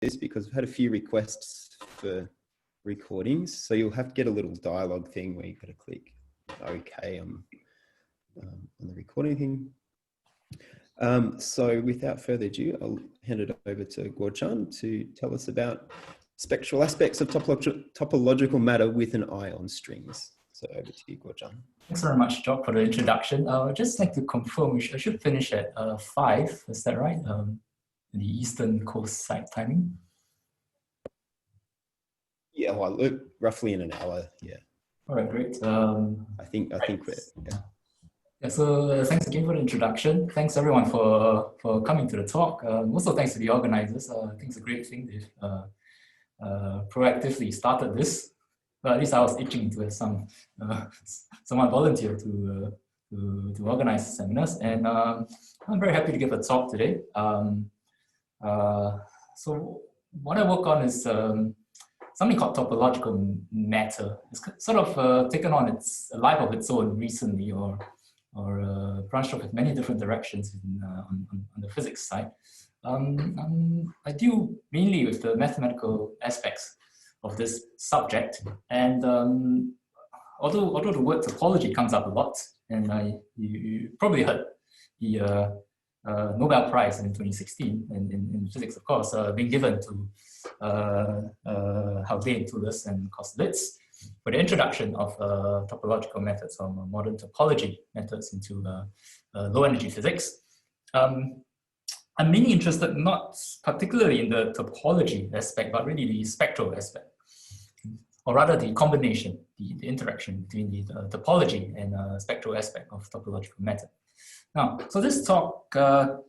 this because I've had a few requests for recordings. So you'll have to get a little dialogue thing where you've got to click OK on the recording thing. So without further ado, I'll hand it over to Guo Chuan to tell us about spectral aspects of topological matter with an eye on strings. So over to you, Guo Chuan. Thanks very much, Jock, for the introduction. I'd just like to confirm I should finish at 5, is that right? The Eastern Coast side timing? Yeah, well, look, roughly in an hour, yeah. All right, great. I think we're, yeah. Yeah, so thanks again for the introduction. Thanks everyone for coming to the talk. Also thanks to the organizers. I think it's a great thing they've proactively started this. Well, at least I was itching to have someone volunteer to organize seminars, and I'm very happy to give a talk today. So what I work on is something called topological matter. It's sort of taken on a life of its own recently, or branched off in many different directions on the physics side. I deal mainly with the mathematical aspects of this subject, and although the word topology comes up a lot, and you probably heard the Nobel Prize in 2016 in physics, of course, being given to Haldane, Toulouse, and Kosterlitz for the introduction of topological methods, or modern topology methods into low energy physics. I'm mainly interested not particularly in the topology aspect, but really the spectral aspect, or rather the combination, the interaction between the topology and spectral aspect of topological method. Now, so this talk, although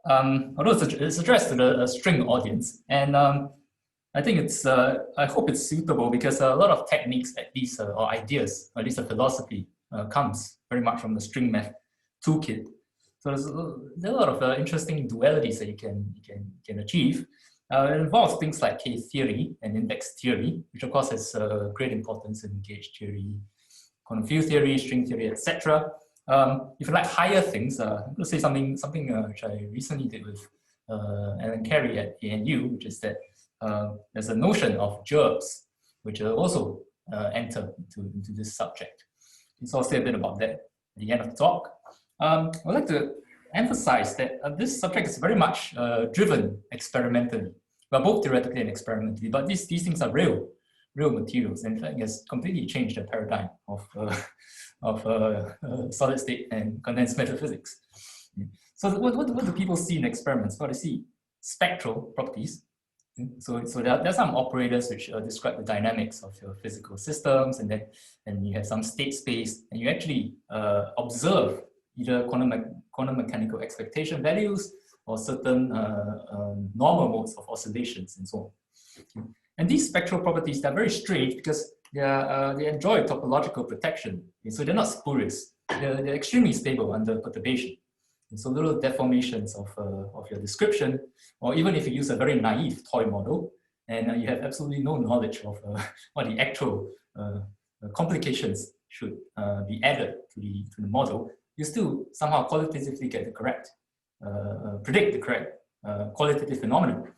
it's addressed to the string audience, and I think I hope it's suitable because a lot of techniques, at least, or ideas, or at least the philosophy, comes very much from the string math toolkit. So there's a lot of interesting dualities that you can achieve. It involves things like K-theory and index theory, which of course has great importance in gauge theory, quantum field theory, string theory, etc. If you like higher things, I'm going to say something which I recently did with Alan Carey at ANU, which is that there's a notion of gerbs, which also enter into this subject. So I'll say a bit about that at the end of the talk. I'd like to emphasize that this subject is very much driven experimentally, well, both theoretically and experimentally, but these things are real materials. In fact, it has completely changed the paradigm of solid state and condensed matter physics. So what do people see in experiments? Well, they see spectral properties. So there are some operators which describe the dynamics of your physical systems, and you have some state space, and you actually observe either quantum mechanical expectation values or certain normal modes of oscillations and so on. And these spectral properties, they're very strange because they enjoy topological protection. And so they're not spurious. They're extremely stable under perturbation. And so little deformations of your description, or even if you use a very naive toy model, and you have absolutely no knowledge of what the actual complications should be added to the model, you still somehow qualitatively get the correct, predict the correct qualitative phenomenon.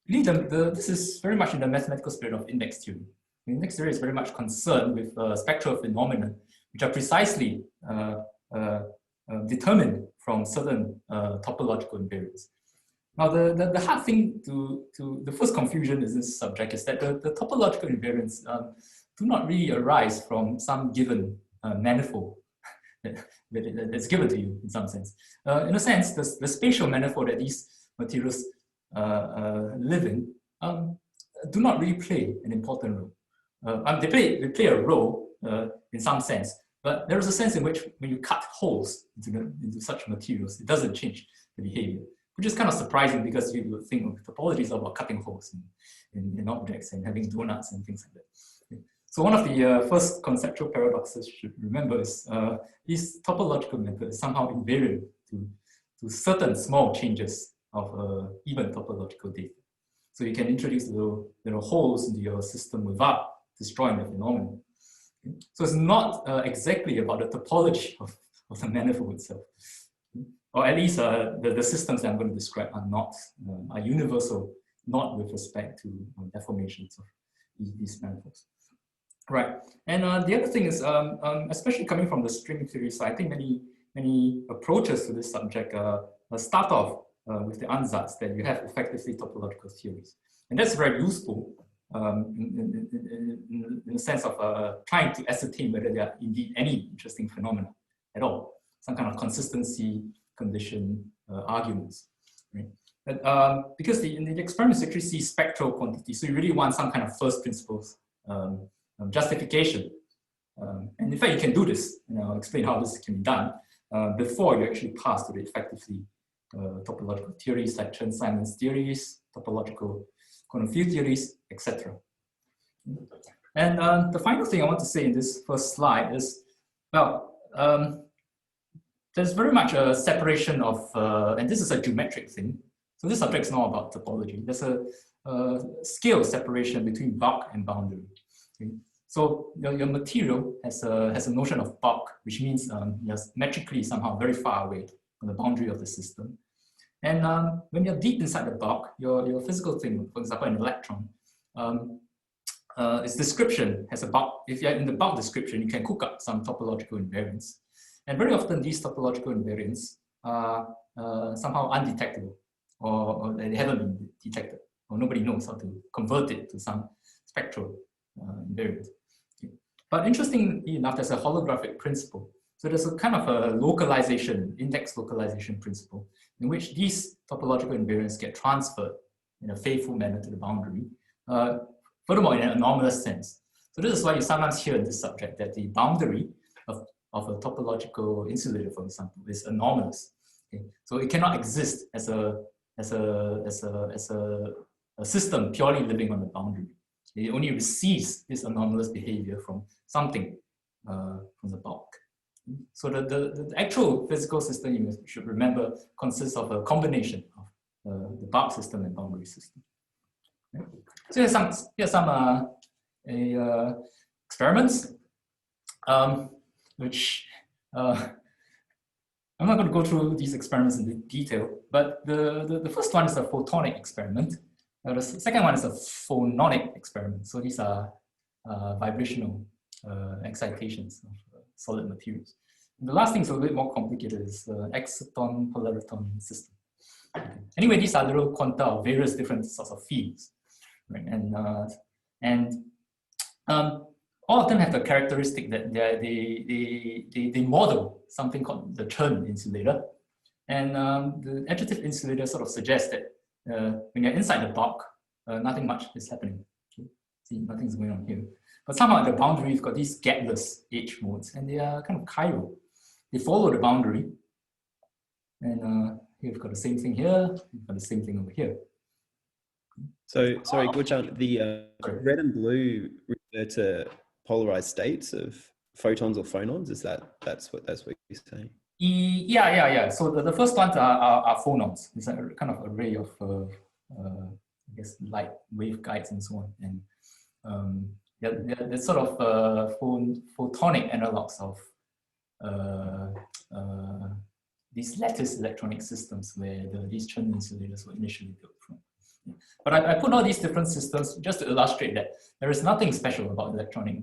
This is very much in the mathematical spirit of index theory. Index theory is very much concerned with spectral phenomena, which are precisely determined from certain topological invariants. Now, the hard thing the first confusion in this subject is that the topological invariants do not really arise from some given manifold that's given to you in some sense. In a sense, the spatial manifold that these materials live in do not really play an important role. They play a role in some sense, but there is a sense in which when you cut holes into such materials, it doesn't change the behavior, which is kind of surprising because you would think of topology is about cutting holes in objects and having donuts and things like that. So one of the first conceptual paradoxes you should remember is this topological method is somehow invariant to certain small changes of even topological data. So you can introduce little holes into your system without destroying the phenomenon. So it's not exactly about the topology of the manifold itself. Or at least the systems that I'm going to describe are not are universal not with respect to deformations of these manifolds. Right, and the other thing is, especially coming from the string theory side, I think many approaches to this subject start off with the ansatz that you have effectively topological theories. And that's very useful in the sense of trying to ascertain whether there are indeed any interesting phenomena at all, some kind of consistency condition arguments. Right? But, because in the experiments you actually see spectral quantities, so you really want some kind of first principles justification. And in fact, you can do this, I'll explain how this can be done before you actually pass to the effectively topological theories like Chern-Simons theories, topological quantum field theories, etc. And the final thing I want to say in this first slide is, well, there's very much a separation of, and this is a geometric thing. So this subject is not about topology. There's a scale separation between bulk and boundary. Okay? So your material has a notion of bulk, which means you're metrically somehow very far away from the boundary of the system. And when you're deep inside the bulk, your physical thing, for example, an electron, its description has a bulk. If you're in the bulk description, you can cook up some topological invariants. And very often these topological invariants are somehow undetectable, or they haven't been detected, or nobody knows how to convert it to some spectral invariant. Okay. But interestingly enough, there's a holographic principle. So there's a kind of a localization, index localization principle, in which these topological invariants get transferred in a faithful manner to the boundary. Furthermore, in an anomalous sense. So this is why you sometimes hear in this subject that the boundary of a topological insulator, for example, is anomalous. Okay? So it cannot exist as a system purely living on the boundary. It only receives this anomalous behavior from something from the bulk. So the actual physical system, you should remember, consists of a combination of the bulk system and boundary system. Okay? So here's some experiments, which I'm not going to go through these experiments in detail, but the first one is a photonic experiment. The second one is a phononic experiment. So these are vibrational excitations of solid materials. And the last thing is a little bit more complicated, is exciton polariton system. Okay. Anyway, these are little quanta of various different sorts of fields, right? And all of them have the characteristic that they model something called the Chern insulator. And the additive insulator sort of suggests that when you're inside the bulk, nothing much is happening. Okay? See, nothing's going on here. But somehow at the boundary, you've got these gapless H modes, and they are kind of chiral. They follow the boundary. And here we've got the same thing here, we've got the same thing over here. So, sorry, Guo Chuan, the red and blue refer to polarized states of photons or phonons. Is that's what you're saying? Yeah. So the first ones are phonons. It's a kind of array of I guess light waveguides and so on. And they're sort of photonic analogs of these lattice electronic systems where these Chern insulators were initially built from. But I put all these different systems just to illustrate that there is nothing special about electronic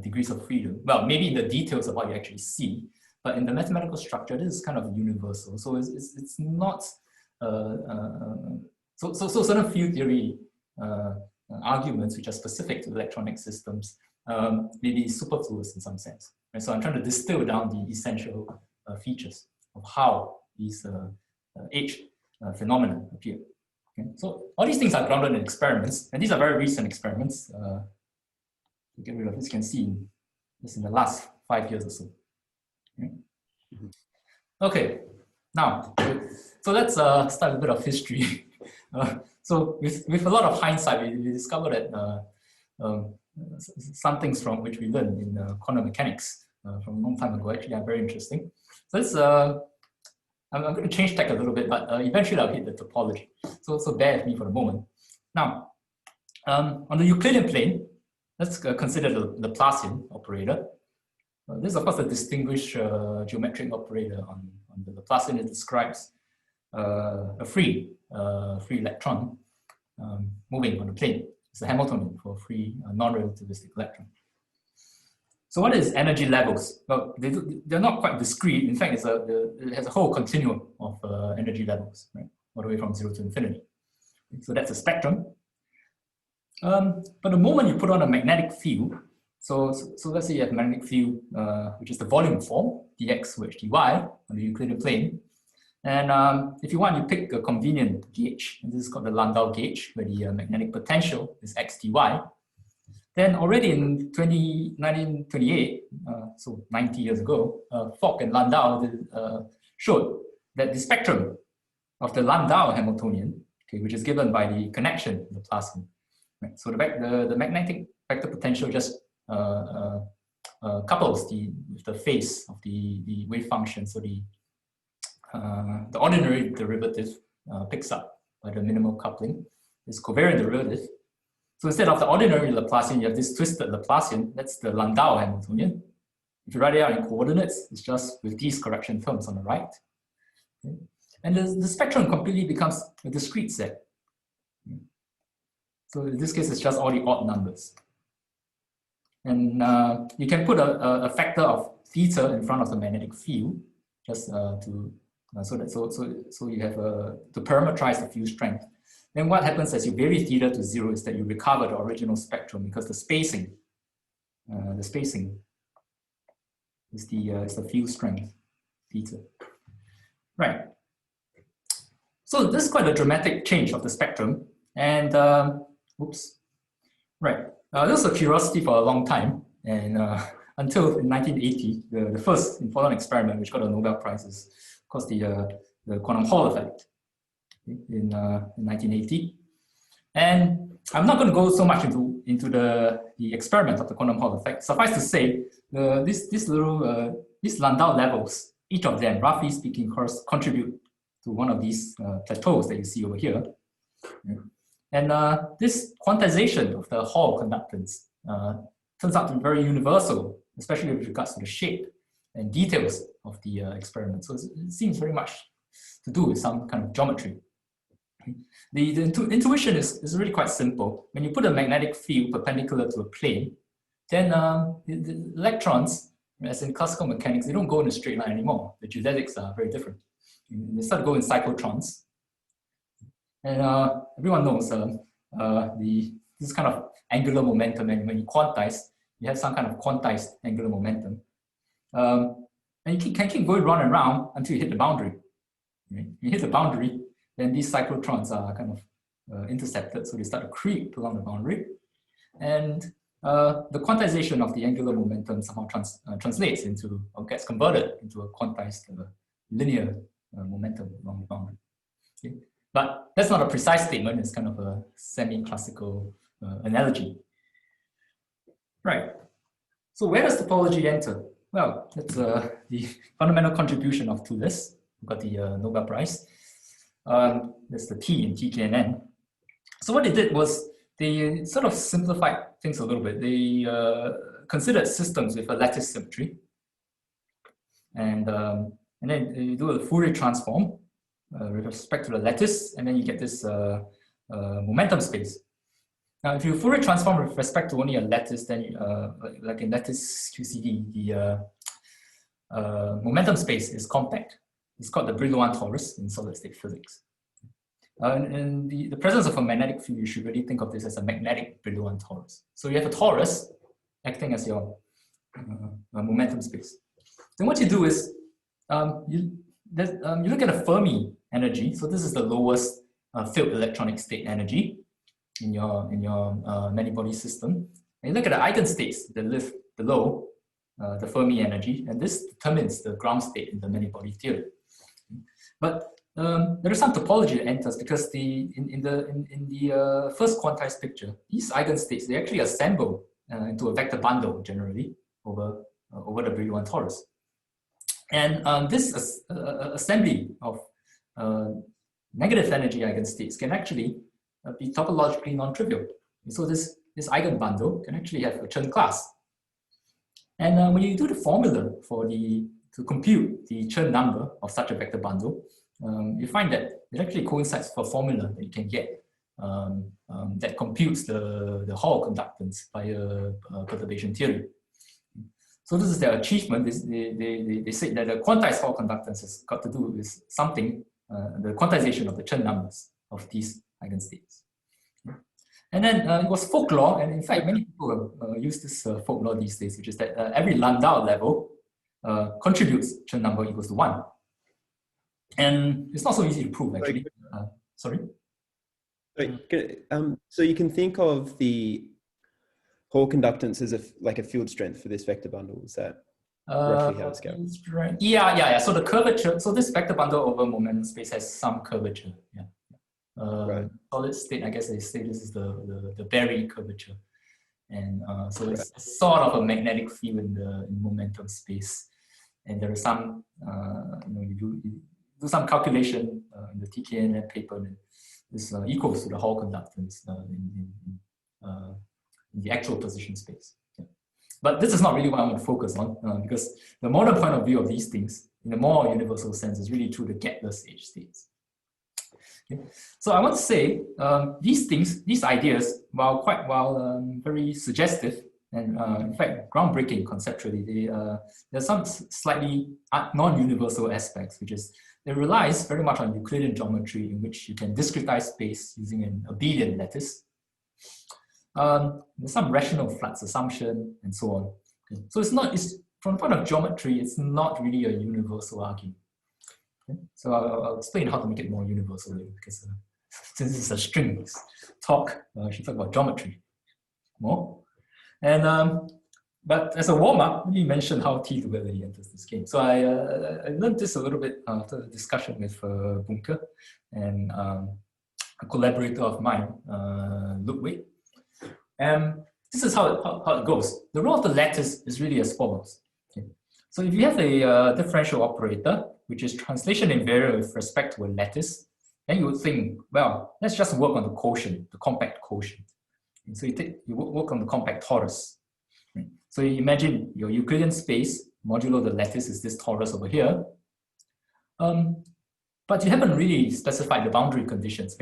degrees of freedom. Well, maybe in the details of what you actually see, but in the mathematical structure, this is kind of universal. So it's not, so certain field theory arguments which are specific to electronic systems may be superfluous in some sense. Right? So I'm trying to distill down the essential features of how these H phenomena appear. Okay? So all these things are grounded in experiments, and these are very recent experiments. To get rid of this, you can see this in the last 5 years or so. Okay, okay. Now, so let's start a bit of history. So with a lot of hindsight, we discovered that some things from which we learned in quantum mechanics from a long time ago actually are very interesting. So let's, I'm going to change tack a little bit, but eventually I'll hit the topology. So bear with me for the moment. Now, on the Euclidean plane, let's consider the Laplacian operator. This is, of course, a distinguished geometric operator on the Laplacian. It describes a free electron. moving on the plane. It's a Hamiltonian for a free non-relativistic electron. So what is energy levels? Well, they're not quite discrete. In fact, it has a whole continuum of energy levels, right? All the way from 0 to infinity. So that's a spectrum. But the moment you put on a magnetic field, so let's say you have a magnetic field, which is the volume form, dx which dy on the Euclidean plane. And if you want, you pick a convenient gauge. And this is called the Landau gauge, where the magnetic potential is x dy. Then already in 1928, so 90 years ago, Fock and Landau showed that the spectrum of the Landau Hamiltonian, okay, which is given by the connection of the Laplacian, right? So the magnetic vector potential just couples with the phase of the wave function. So the ordinary derivative picks up by the minimal coupling. This covariant derivative. So instead of the ordinary Laplacian, you have this twisted Laplacian. That's the Landau Hamiltonian. If you write it out in coordinates, it's just with these correction terms on the right. Okay. And the spectrum completely becomes a discrete set. So in this case, it's just all the odd numbers. And you can put a factor of theta in front of the magnetic field, just so you have to parameterize the field strength. Then what happens as you vary theta to 0 is that you recover the original spectrum because the spacing is the field strength theta. Right. So this is quite a dramatic change of the spectrum, and this was a curiosity for a long time, and until in 1980, the first important experiment which got a Nobel Prize is, of course, the quantum Hall effect in 1980. And I'm not going to go so much into the experiment of the quantum Hall effect. Suffice to say, these Landau levels, each of them, roughly speaking, contribute to one of these plateaus that you see over here. And this quantization of the Hall conductance turns out to be very universal, especially with regards to the shape and details of the experiment. So it seems very much to do with some kind of geometry. The intuition is really quite simple. When you put a magnetic field perpendicular to a plane, then the electrons, as in classical mechanics, they don't go in a straight line anymore. The geodetics are very different. They start going in cyclotrons. And everyone knows this kind of angular momentum, and when you quantize, you have some kind of quantized angular momentum. And you can keep going round and round until you hit the boundary. Right? You hit the boundary, then these cyclotrons are kind of intercepted, so they start to creep along the boundary. And the quantization of the angular momentum somehow translates into, or gets converted into a quantized linear momentum along the boundary. Okay? But that's not a precise statement, it's kind of a semi-classical analogy. Right. So where does topology enter? Well, that's the fundamental contribution of two lists. We got the Nobel Prize. That's the T in TKNN. So what they did was they sort of simplified things a little bit. They considered systems with a lattice symmetry. And then you do a Fourier transform with respect to the lattice, and then you get this momentum space. Now, if you Fourier transform with respect to only a lattice, then like in lattice QCD, the momentum space is compact. It's called the Brillouin torus in solid-state physics. In the presence of a magnetic field, you should really think of this as a magnetic Brillouin torus. So you have a torus acting as your momentum space. Then what you do is you look at a Fermi energy. So this is the lowest filled electronic state energy in your many-body system. And you look at the eigenstates that live below the Fermi energy, and this determines the ground state in the many-body theory. But there is some topology that enters because in the first quantized picture, these eigenstates, they actually assemble into a vector bundle generally over the Brillouin torus. And this assembly of negative energy eigenstates can actually be topologically non-trivial. So this eigenbundle can actually have a Chern class. And when you do the formula to compute the Chern number of such a vector bundle, you find that it actually coincides with a formula that you can get that computes the Hall conductance via perturbation theory. So this is their achievement. They say that the quantized Hall conductance has got to do with something, the quantization of the Chen numbers of these eigenstates. And then it was folklore, and in fact, many people use this folklore these days, which is that every Landau level contributes Chen number equals to 1. And it's not so easy to prove, actually. Sorry? So you can think of the Hall conductance as like a field strength for this vector bundle. Is that roughly how it's going? Yeah. So the curvature, so this vector bundle over momentum space has some curvature. Yeah. Right. Solid state, I guess they say this is the Berry curvature. And so it's sort of a magnetic field in momentum space. And there is some, you do some calculation in the TKNN paper, and this equals to the Hall conductance in the actual position space. Yeah. But this is not really what I want to focus on, because the modern point of view of these things, in a more universal sense, is really through the gapless H states. Okay. So I want to say these things, these ideas, while very suggestive and in fact groundbreaking conceptually, there's some slightly non-universal aspects, which is they relies very much on Euclidean geometry, in which you can discretize space using an abelian lattice. There's some rational flux assumption and so on. Okay. So it's from the point of geometry, it's not really a universal argument. Okay. So I'll explain how to make it more universal later, because since this is a strings talk, I should talk about geometry more. And but as a warm-up, we mentioned how T-duality enters this game. So I learned this a little bit after the discussion with Bunker and a collaborator of mine, Ludwig. And this is how it goes. The role of the lattice is really as follows. Okay. So if you have a differential operator, which is translation invariant with respect to a lattice, then you would think, well, let's just work on the quotient, the compact quotient. And so you work on the compact torus. Right? So you imagine your Euclidean space, modulo the lattice is this torus over here. But you haven't really specified the boundary conditions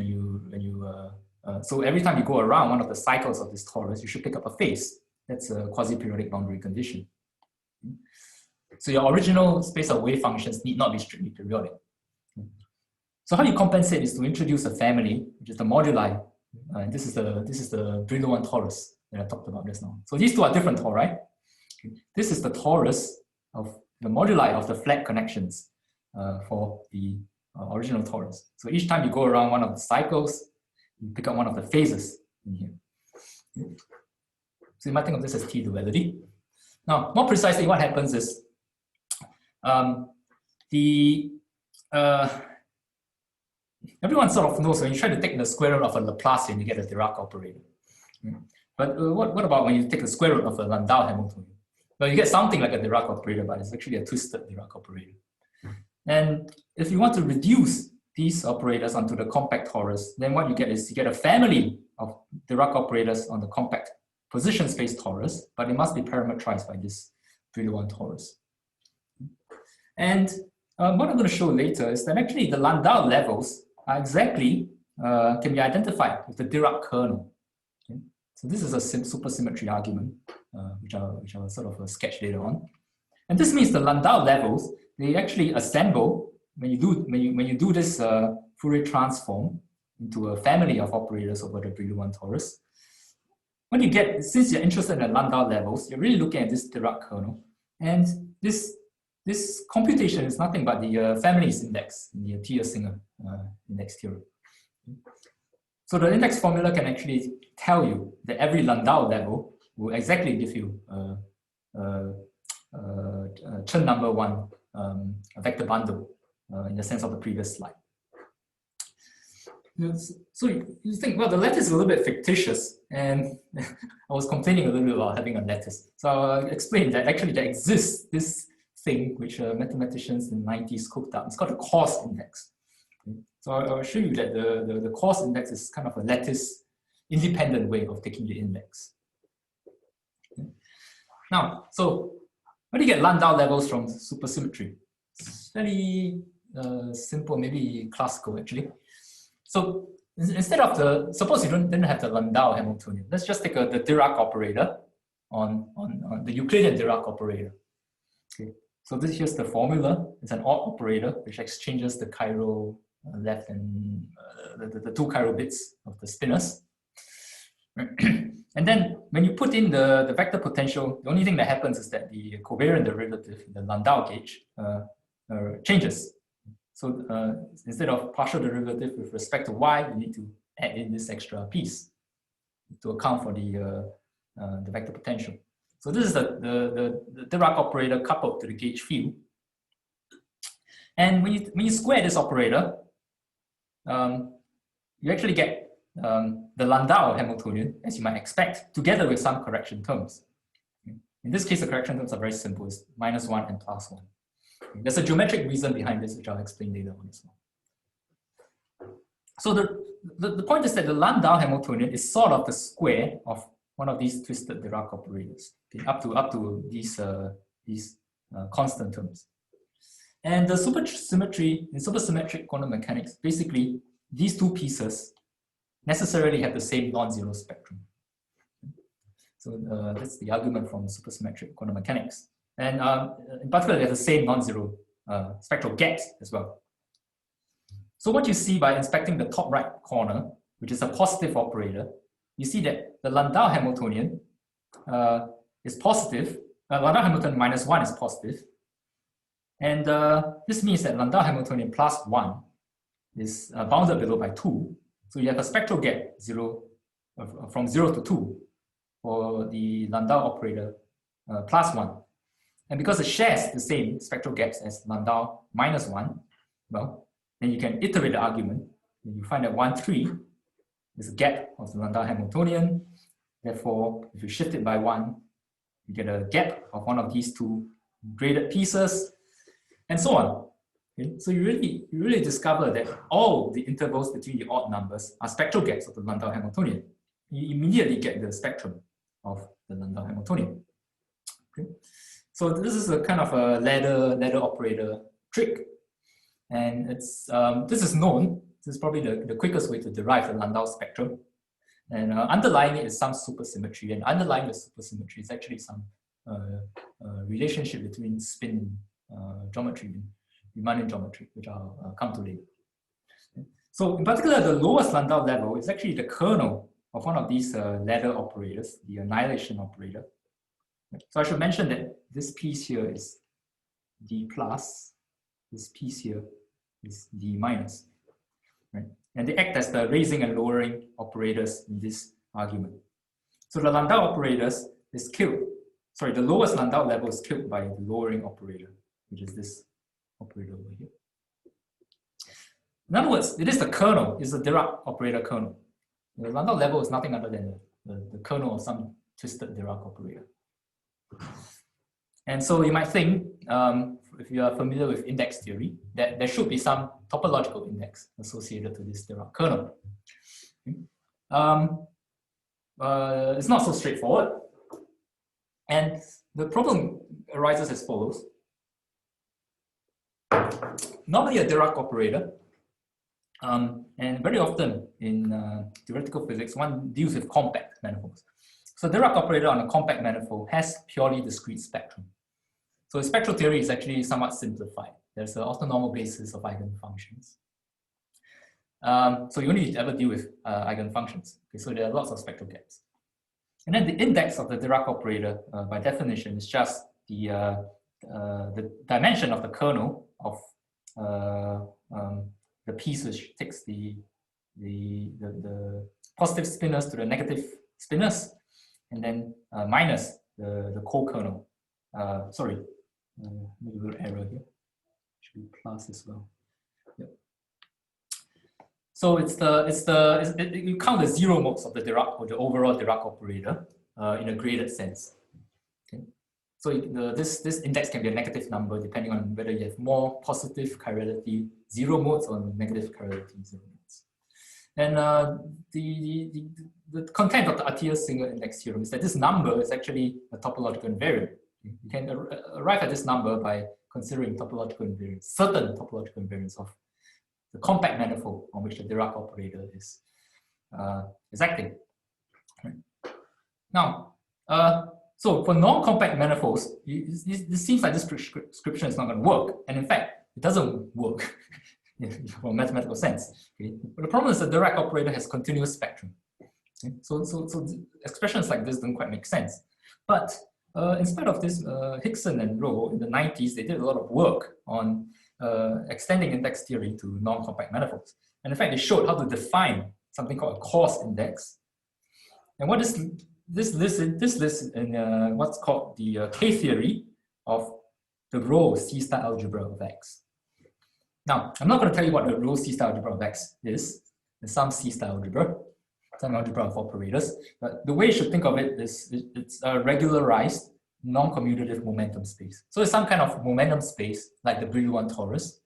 so every time you go around one of the cycles of this torus, you should pick up a phase. That's a quasi-periodic boundary condition. So your original space of wave functions need not be strictly periodic. So how you compensate is to introduce a family, which is the moduli. And this is the Brillouin torus that I talked about just now. So these two are different tori. This is the torus of the moduli of the flat connections for the original torus. So each time you go around one of the cycles, you pick up one of the phases in here. So you might think of this as T-duality. Now, more precisely, what happens is everyone sort of knows when you try to take the square root of a Laplacian, you get a Dirac operator. But what about when you take the square root of a Landau Hamiltonian? Well, you get something like a Dirac operator, but it's actually a twisted Dirac operator. And if you want to reduce these operators onto the compact torus, then what you get is you get a family of Dirac operators on the compact position space torus, but it must be parametrized by this Brillouin torus. And what I'm going to show later is that actually the Landau levels are exactly, can be identified with the Dirac kernel. Okay? So this is a supersymmetry argument, which I'll sort of sketch later on. And this means the Landau levels, they actually assemble when you do this Fourier transform into a family of operators over the Brillouin torus. What you get, since you're interested in the Landau levels, you're really looking at this Dirac kernel. And this computation is nothing but the families index in the Thier-Singer index theorem. So the index formula can actually tell you that every Landau level will exactly give you Chen number 1 a vector bundle in the sense of the previous slide. So you think, well, the lattice is a little bit fictitious, and I was complaining a little bit about having a lattice. So I'll explain that actually there exists this thing which mathematicians in the 90s cooked up. It's called the coarse index. Okay. So I'll show you that the coarse index is kind of a lattice independent way of taking the index. Okay. Now, so where do you get Landau levels from supersymmetry? It's very simple, maybe classical actually. So instead of suppose you didn't have the Landau Hamiltonian, let's just take the Dirac operator on the Euclidean Dirac operator. Okay, so here's the formula. It's an odd operator which exchanges the chiral left and the two chiral bits of the spinors. And then when you put in the vector potential, the only thing that happens is that the covariant derivative, the Landau gauge, changes. So instead of partial derivative with respect to y, you need to add in this extra piece to account for the vector potential. So this is the Dirac operator coupled to the gauge field. And when you square this operator, you actually get the Landau Hamiltonian, as you might expect, together with some correction terms. In this case, the correction terms are very simple. It's -1 and +1. There's a geometric reason behind this, which I'll explain later on as well. So the point is that the Landau Hamiltonian is sort of the square of one of these twisted Dirac operators, okay, up to these constant terms. And the supersymmetry in supersymmetric quantum mechanics, basically these two pieces necessarily have the same non-zero spectrum. So that's the argument from supersymmetric quantum mechanics. And in particular, they have the same non-zero spectral gaps as well. So what you see by inspecting the top right corner, which is a positive operator, you see that the Landau Hamiltonian is positive. Landau Hamiltonian -1 is positive. And this means that Landau Hamiltonian +1 is bounded below by 2. So you have a spectral gap from 0 to 2 for the Landau operator +1. And because it shares the same spectral gaps as Landau -1, well, then you can iterate the argument. And you find that 1, 3 is a gap of the Landau Hamiltonian. Therefore, if you shift it by 1, you get a gap of one of these two graded pieces, and so on. Okay? So you really discover that all the intervals between the odd numbers are spectral gaps of the Landau Hamiltonian. You immediately get the spectrum of the Landau Hamiltonian. Okay? So this is a kind of a ladder operator trick, and it's this is known. This is probably the quickest way to derive the Landau spectrum. And underlying it is some supersymmetry, and underlying the supersymmetry is actually some relationship between spin geometry and Riemannian geometry, which I'll come to later. So in particular, the lowest Landau level is actually the kernel of one of these ladder operators, the annihilation operator. So I should mention that this piece here is D+, this piece here is D-, right? And they act as the raising and lowering operators in this argument. So the Landau operators is killed, sorry, the lowest Landau level is killed by the lowering operator, which is this operator over here. In other words, it is the kernel, it's the Dirac operator kernel. The Landau level is nothing other than the kernel of some twisted Dirac operator. And so you might think, if you are familiar with index theory, that there should be some topological index associated to this Dirac kernel. It's not so straightforward. And the problem arises as follows. Normally a Dirac operator, and very often in theoretical physics, one deals with compact manifolds. So Dirac operator on a compact manifold has purely discrete spectrum. So spectral theory is actually somewhat simplified. There's an orthonormal basis of eigenfunctions. So you only ever deal with eigenfunctions. Okay, so there are lots of spectral gaps. And then the index of the Dirac operator, by definition, is just the dimension of the kernel of the piece which takes the positive spinors to the negative spinors, and then minus the co-kernel. Sorry, maybe a little error here. Should be plus as well. Yep. So you count the zero modes of the Dirac or the overall Dirac operator in a graded sense. Okay. So this index can be a negative number depending on whether you have more positive chirality zero modes or negative chirality zero modes. And the content of the Atiyah's single index theorem is that this number is actually a topological invariant. You can arrive at this number by considering topological invariance, certain topological invariance of the compact manifold on which the Dirac operator is acting. Right. Now, so for non-compact manifolds, it seems like this prescription is not going to work, and in fact, it doesn't work from a mathematical sense. Okay? But the problem is the Dirac operator has continuous spectrum. Okay? So expressions like this don't quite make sense. But in spite of this, Hickson and Rowe in the 90s, they did a lot of work on extending index theory to non-compact manifolds. And in fact, they showed how to define something called a coarse index. And what is this lists in what's called the K-theory of the row C-star algebra of X. Now, I'm not going to tell you what the row C-star algebra of X is. There's some C-star algebra, some algebra of operators. But the way you should think of it is it's a regularized non-commutative momentum space. So it's some kind of momentum space like the Brillouin torus,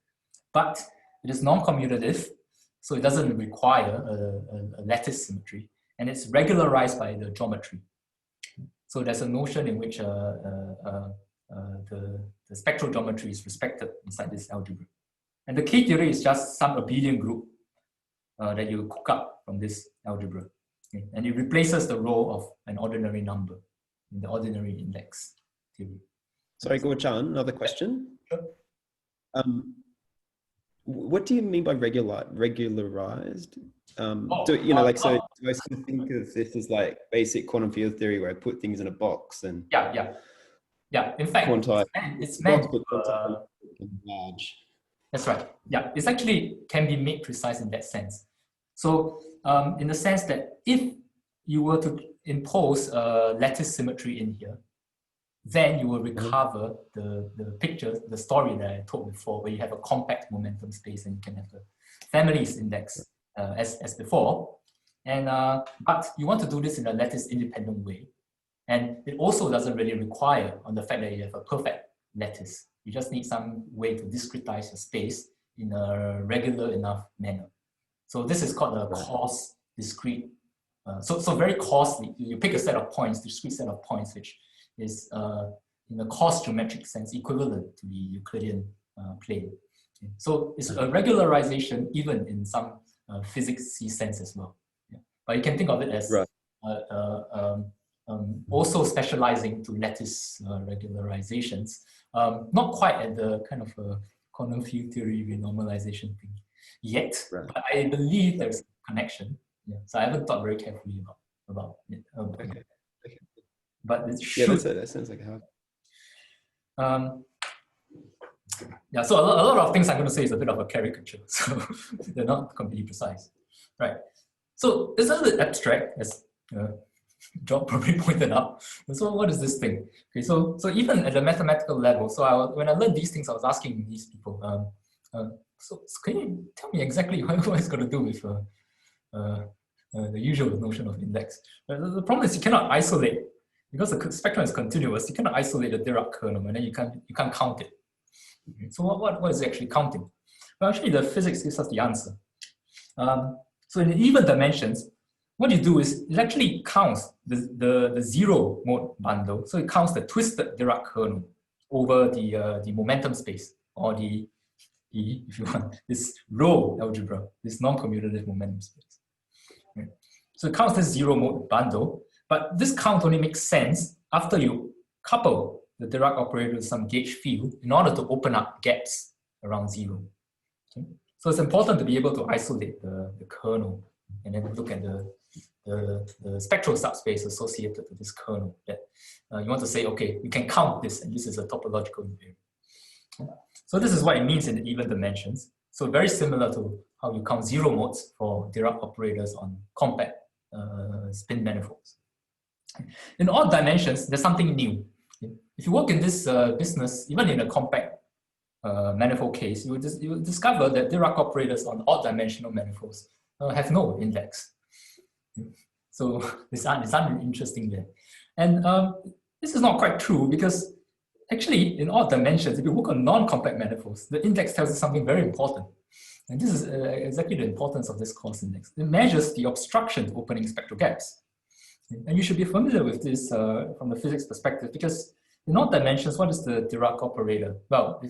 but it is non-commutative, so it doesn't require a lattice symmetry, and it's regularized by the geometry. So there's a notion in which the spectral geometry is respected inside this algebra. And the K-theory is just some abelian group that you cook up from this algebra. Okay? And it replaces the role of an ordinary number in the ordinary index theory. Sorry, Guo Chuan, another question. Sure. What do you mean by regularized? So I sort of think of this as like basic quantum field theory where I put things in a box and yeah. In fact, it's meant large. That's right. Yeah, it's actually can be made precise in that sense. So in the sense that if you were to impose a lattice symmetry in here, then you will recover the picture, the story that I told before, where you have a compact momentum space and you can have the families index as before. And but you want to do this in a lattice independent way. And it also doesn't really require on the fact that you have a perfect lattice. You just need some way to discretize your space in a regular enough manner. So this is called a coarse discrete. So very coarsely, you pick a set of points, discrete set of points, which is in a coarse geometric sense equivalent to the Euclidean plane. Okay. So it's a regularization even in some physics-y sense as well. Yeah. But you can think of it as also specializing to lattice regularizations. Not quite at the kind of quantum field theory renormalization thing yet, but I believe there's a connection. Yeah. So I haven't thought very carefully about it. Okay. But it should. Yeah, that sounds like how. Yeah, so a lot of things I'm going to say is a bit of a caricature, so they're not completely precise, right? So it's a little bit abstract, as John probably pointed out. So what is this thing? Okay, so even at the mathematical level, so when I learned these things, I was asking these people, so can you tell me exactly what it's going to do with the usual notion of index? The problem is you cannot isolate, because the spectrum is continuous, you cannot isolate the Dirac kernel, and then you can't count it. Okay, so what is it actually counting? Well, actually, the physics gives us the answer. So in even dimensions, what you do is it actually counts the zero mode bundle. So it counts the twisted Dirac kernel over the momentum space, or the if you want, this row algebra, this non-commutative momentum space. Right? So it counts this zero mode bundle, but this count only makes sense after you couple the Dirac operator with some gauge field in order to open up gaps around zero. Okay? So it's important to be able to isolate the kernel and then look at the spectral subspace associated with this kernel that you want to say, okay, you can count this, and this is a topological invariant. Okay? So this is what it means in the even dimensions. So very similar to how you count zero modes for Dirac operators on compact spin manifolds. In odd dimensions, there's something new. If you work in this business, even in a compact manifold case, you will discover that Dirac operators on odd dimensional manifolds have no index. So it's uninteresting there. And this is not quite true, because actually in odd dimensions, if you work on non-compact manifolds, the index tells you something very important. And this is exactly the importance of this coarse index. It measures the obstruction to opening spectral gaps. And you should be familiar with this from the physics perspective, because in odd dimensions, what is the Dirac operator? Well,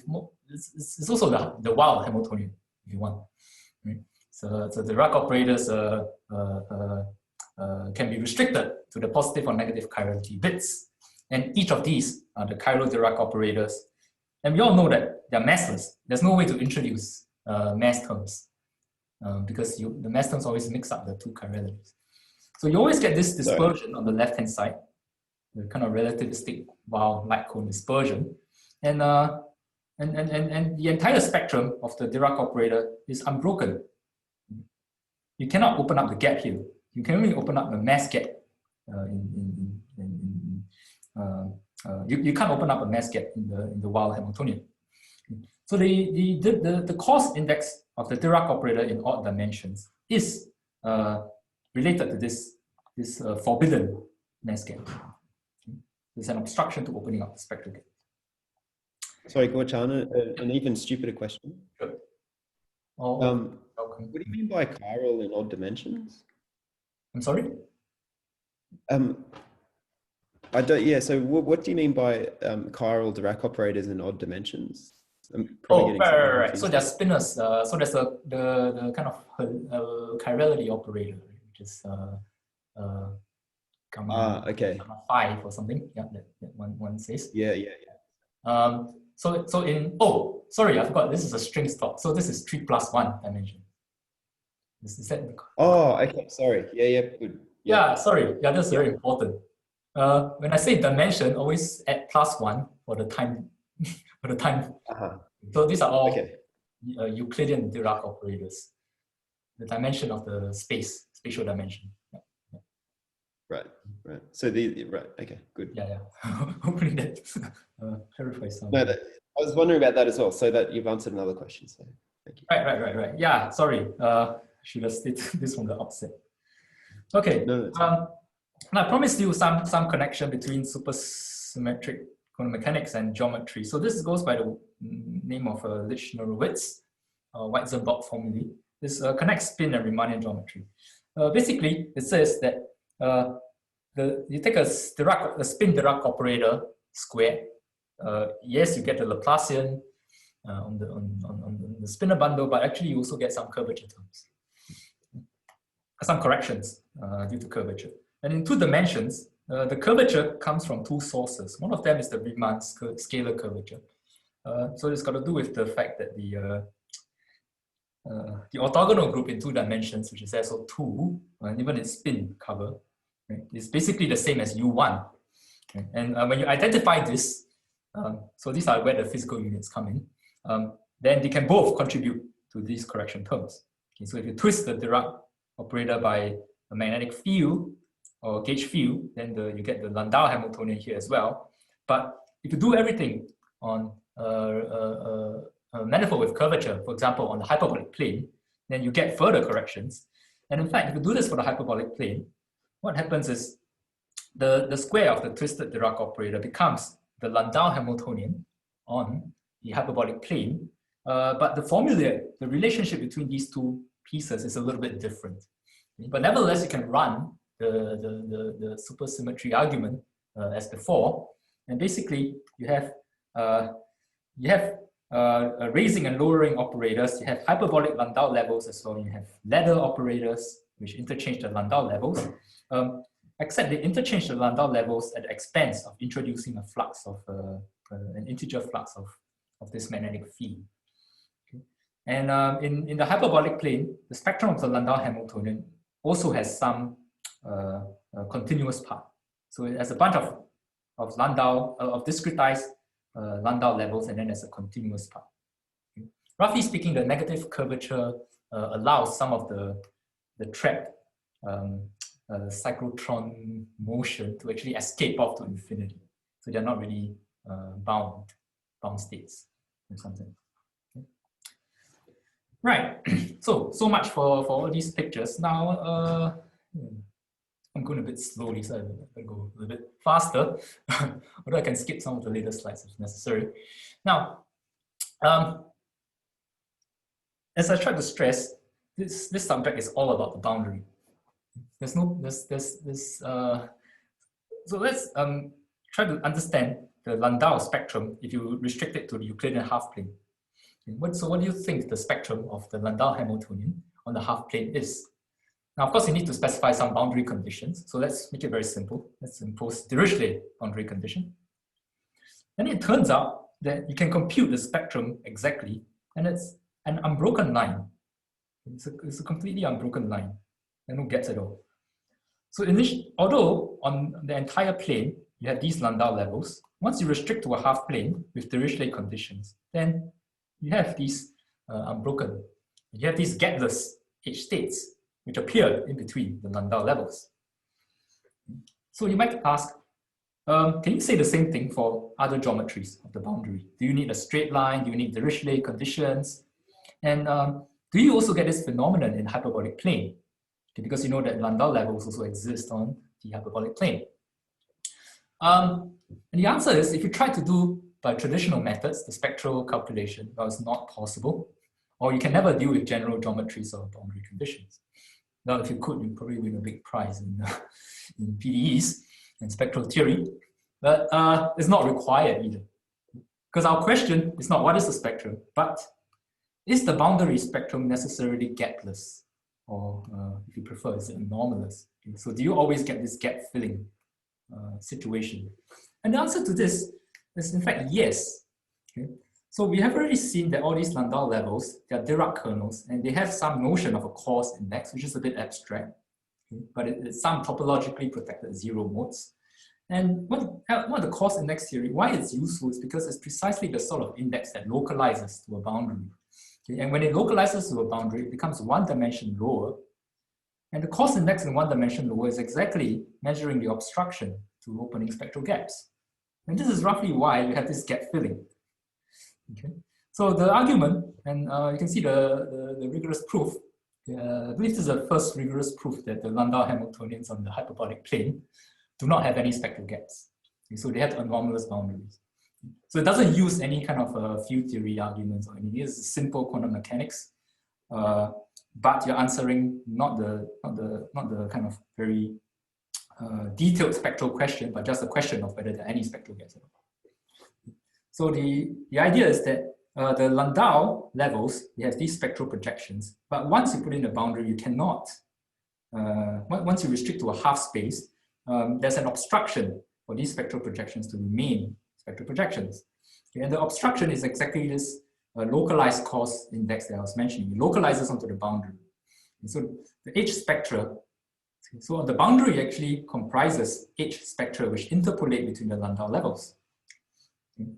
it's also the Weyl Hamiltonian, if you want. Right? So the Dirac operators can be restricted to the positive or negative chirality bits. And each of these are the chiral Dirac operators. And we all know that they're massless. There's no way to introduce mass terms because the mass terms always mix up the two chiralities. So you always get this dispersion on the left-hand side, the kind of relativistic Weyl light cone dispersion. And the entire spectrum of the Dirac operator is unbroken. You cannot open up the gap here. You can only open up the mass gap. You can't open up a mass gap in the Weyl Hamiltonian. So the cost index of the Dirac operator in odd dimensions is related to this forbidden mass gap. There's an obstruction to opening up the spectral gap. Sorry, Guo Chuan, an even stupider question. Sure. What do you mean by chiral in odd dimensions? I'm sorry? I don't. Yeah. So what do you mean by chiral Dirac operators in odd dimensions? Right. So there's spinners. So there's the kind of chirality operator, which is okay. 5 or something. Yeah, that one says. Yeah. So in sorry, I forgot. This is a string stock. So this is 3+1 dimension. Is that? Okay. Sorry. Yeah. Good. Yeah. Sorry. Yeah, that's very important. When I say dimension, always add +1 for the time. For the time. So these are all Euclidean Dirac operators. The dimension of the spatial dimension. Yeah. Right. So okay, good. Yeah. Hopefully that clarifies something. No, I was wondering about that as well. So that you've answered another question. So thank you. Right. Yeah. Sorry. Should have stated this from the outset. Okay. No, I promised you some connection between supersymmetric quantum mechanics and geometry. So this goes by the name of Lich-Norowitz, Weizenbach formulae. This connects spin and Riemannian geometry. Basically, it says that you take a spin Dirac operator square. Yes, you get the Laplacian on the spinor bundle, but actually you also get some curvature terms, some corrections due to curvature. And in 2 dimensions, the curvature comes from 2 sources. One of them is the Riemann scalar curvature. So it's got to do with the fact that the orthogonal group in 2 dimensions, which is SO2, and even its spin cover, right, is basically the same as U1. Okay? And when you identify this, so these are where the physical units come in, then they can both contribute to these correction terms. Okay? So if you twist the Dirac operator by a magnetic field, or gauge field, then you get the Landau Hamiltonian here as well. But if you do everything on a manifold with curvature, for example, on the hyperbolic plane, then you get further corrections. And in fact, if you do this for the hyperbolic plane, what happens is the square of the twisted Dirac operator becomes the Landau Hamiltonian on the hyperbolic plane. But the formula, the relationship between these 2 pieces is a little bit different. But nevertheless, you can run the supersymmetry argument as before, and basically you have raising and lowering operators. You have hyperbolic Landau levels as well. You have ladder operators which interchange the Landau levels, except they interchange the Landau levels at the expense of introducing a flux of an integer flux of this magnetic field. Okay. And in the hyperbolic plane, the spectrum of the Landau Hamiltonian also has some continuous part. So it has a bunch of Landau, of discretized Landau levels, and then there's a continuous part. Okay. Roughly speaking, the negative curvature allows some of the trapped cyclotron motion to actually escape off to infinity. So they're not really bound states or something. Okay. Right. So much for all these pictures. Now, I'm going a bit slowly, so I'm going to go a little bit faster, although I can skip some of the later slides if necessary. Now, as I tried to stress, this subject is all about the boundary. So let's try to understand the Landau spectrum if you restrict it to the Euclidean half plane. So what do you think the spectrum of the Landau Hamiltonian on the half plane is? Now, of course, you need to specify some boundary conditions. So let's make it very simple. Let's impose Dirichlet boundary condition. And it turns out that you can compute the spectrum exactly, and it's an unbroken line. It's a completely unbroken line, and no gaps at all. So although on the entire plane, you have these Landau levels, once you restrict to a half plane with Dirichlet conditions, then you have these unbroken. You have these gapless H states, which appear in between the Landau levels. So you might ask, can you say the same thing for other geometries of the boundary? Do you need a straight line? Do you need Dirichlet conditions? And do you also get this phenomenon in hyperbolic plane? Okay, because you know that Landau levels also exist on the hyperbolic plane. And the answer is, if you try to do by traditional methods, the spectral calculation, well, it's not possible, or you can never deal with general geometries or boundary conditions. Now, if you could, you'd probably win a big prize in PDEs and spectral theory, but it's not required either. Because our question is not what is the spectrum, but is the boundary spectrum necessarily gapless? Or if you prefer, is it anomalous? Okay, so do you always get this gap filling situation? And the answer to this is in fact yes. Okay? So we have already seen that all these Landau levels, they are Dirac kernels, and they have some notion of a coarse index, which is a bit abstract, okay? But it's some topologically protected zero modes. And what the coarse index theory, why it's useful is because it's precisely the sort of index that localizes to a boundary. Okay? And when it localizes to a boundary, it becomes one dimension lower. And the coarse index in one dimension lower is exactly measuring the obstruction to opening spectral gaps. And this is roughly why you have this gap filling. Okay. So the argument, and you can see the rigorous proof. I believe this is the first rigorous proof that the Landau Hamiltonians on the hyperbolic plane do not have any spectral gaps. Okay, so they have anomalous boundaries. So it doesn't use any kind of field theory arguments or anything. It's simple quantum mechanics, but you're answering not the kind of very detailed spectral question, but just a question of whether there are any spectral gaps at all. So the idea is that the Landau levels, they have these spectral projections, but once you put in a boundary, you cannot, once you restrict to a half space, there's an obstruction for these spectral projections to remain spectral projections. Okay, and the obstruction is exactly this localized coarse index that I was mentioning. It localizes onto the boundary. And so the H spectra, so the boundary actually comprises H spectra which interpolate between the Landau levels.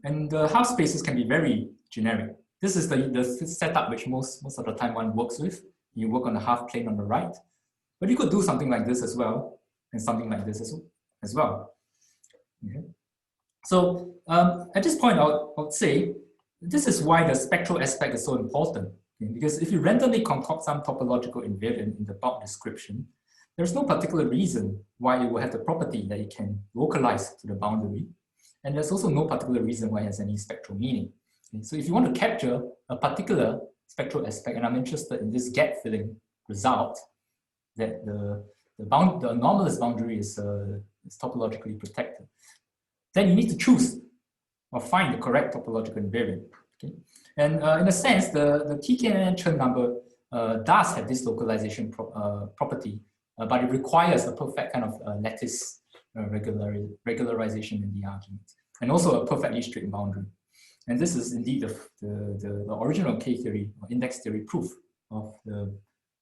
And the half spaces can be very generic. This is the setup which most of the time one works with. You work on the half plane on the right, but you could do something like this as well, and something like this as well. Okay. So at this point, I would say this is why the spectral aspect is so important. Okay? Because if you randomly concoct some topological invariant in the bulk description, there's no particular reason why it will have the property that it can localize to the boundary. And there's also no particular reason why it has any spectral meaning. Okay? So if you want to capture a particular spectral aspect, and I'm interested in this gap filling result, that the anomalous boundary is topologically protected, then you need to choose or find the correct topological invariant. Okay? And in a sense, the TKNN Chen number does have this localization property, but it requires a perfect kind of lattice regularization in the argument, and also a perfectly straight boundary. And this is indeed the original K-theory or index theory proof of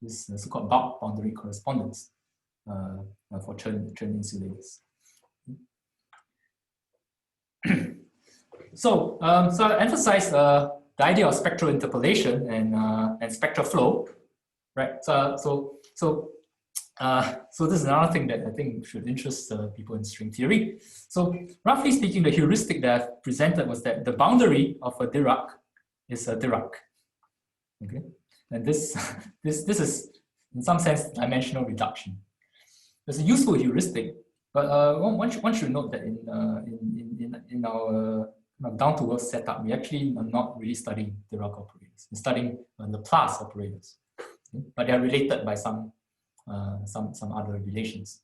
this so-called bulk boundary correspondence for Chen insulators. So I emphasize the idea of spectral interpolation and spectral flow, right? So this is another thing that I think should interest people in string theory. So roughly speaking, the heuristic that I've presented was that the boundary of a Dirac is a Dirac. Okay, and this is in some sense dimensional reduction. It's a useful heuristic, but one should note that in our down to earth setup, we actually are not really studying Dirac operators. We're studying Laplace operators, okay? But they are related by some other relations.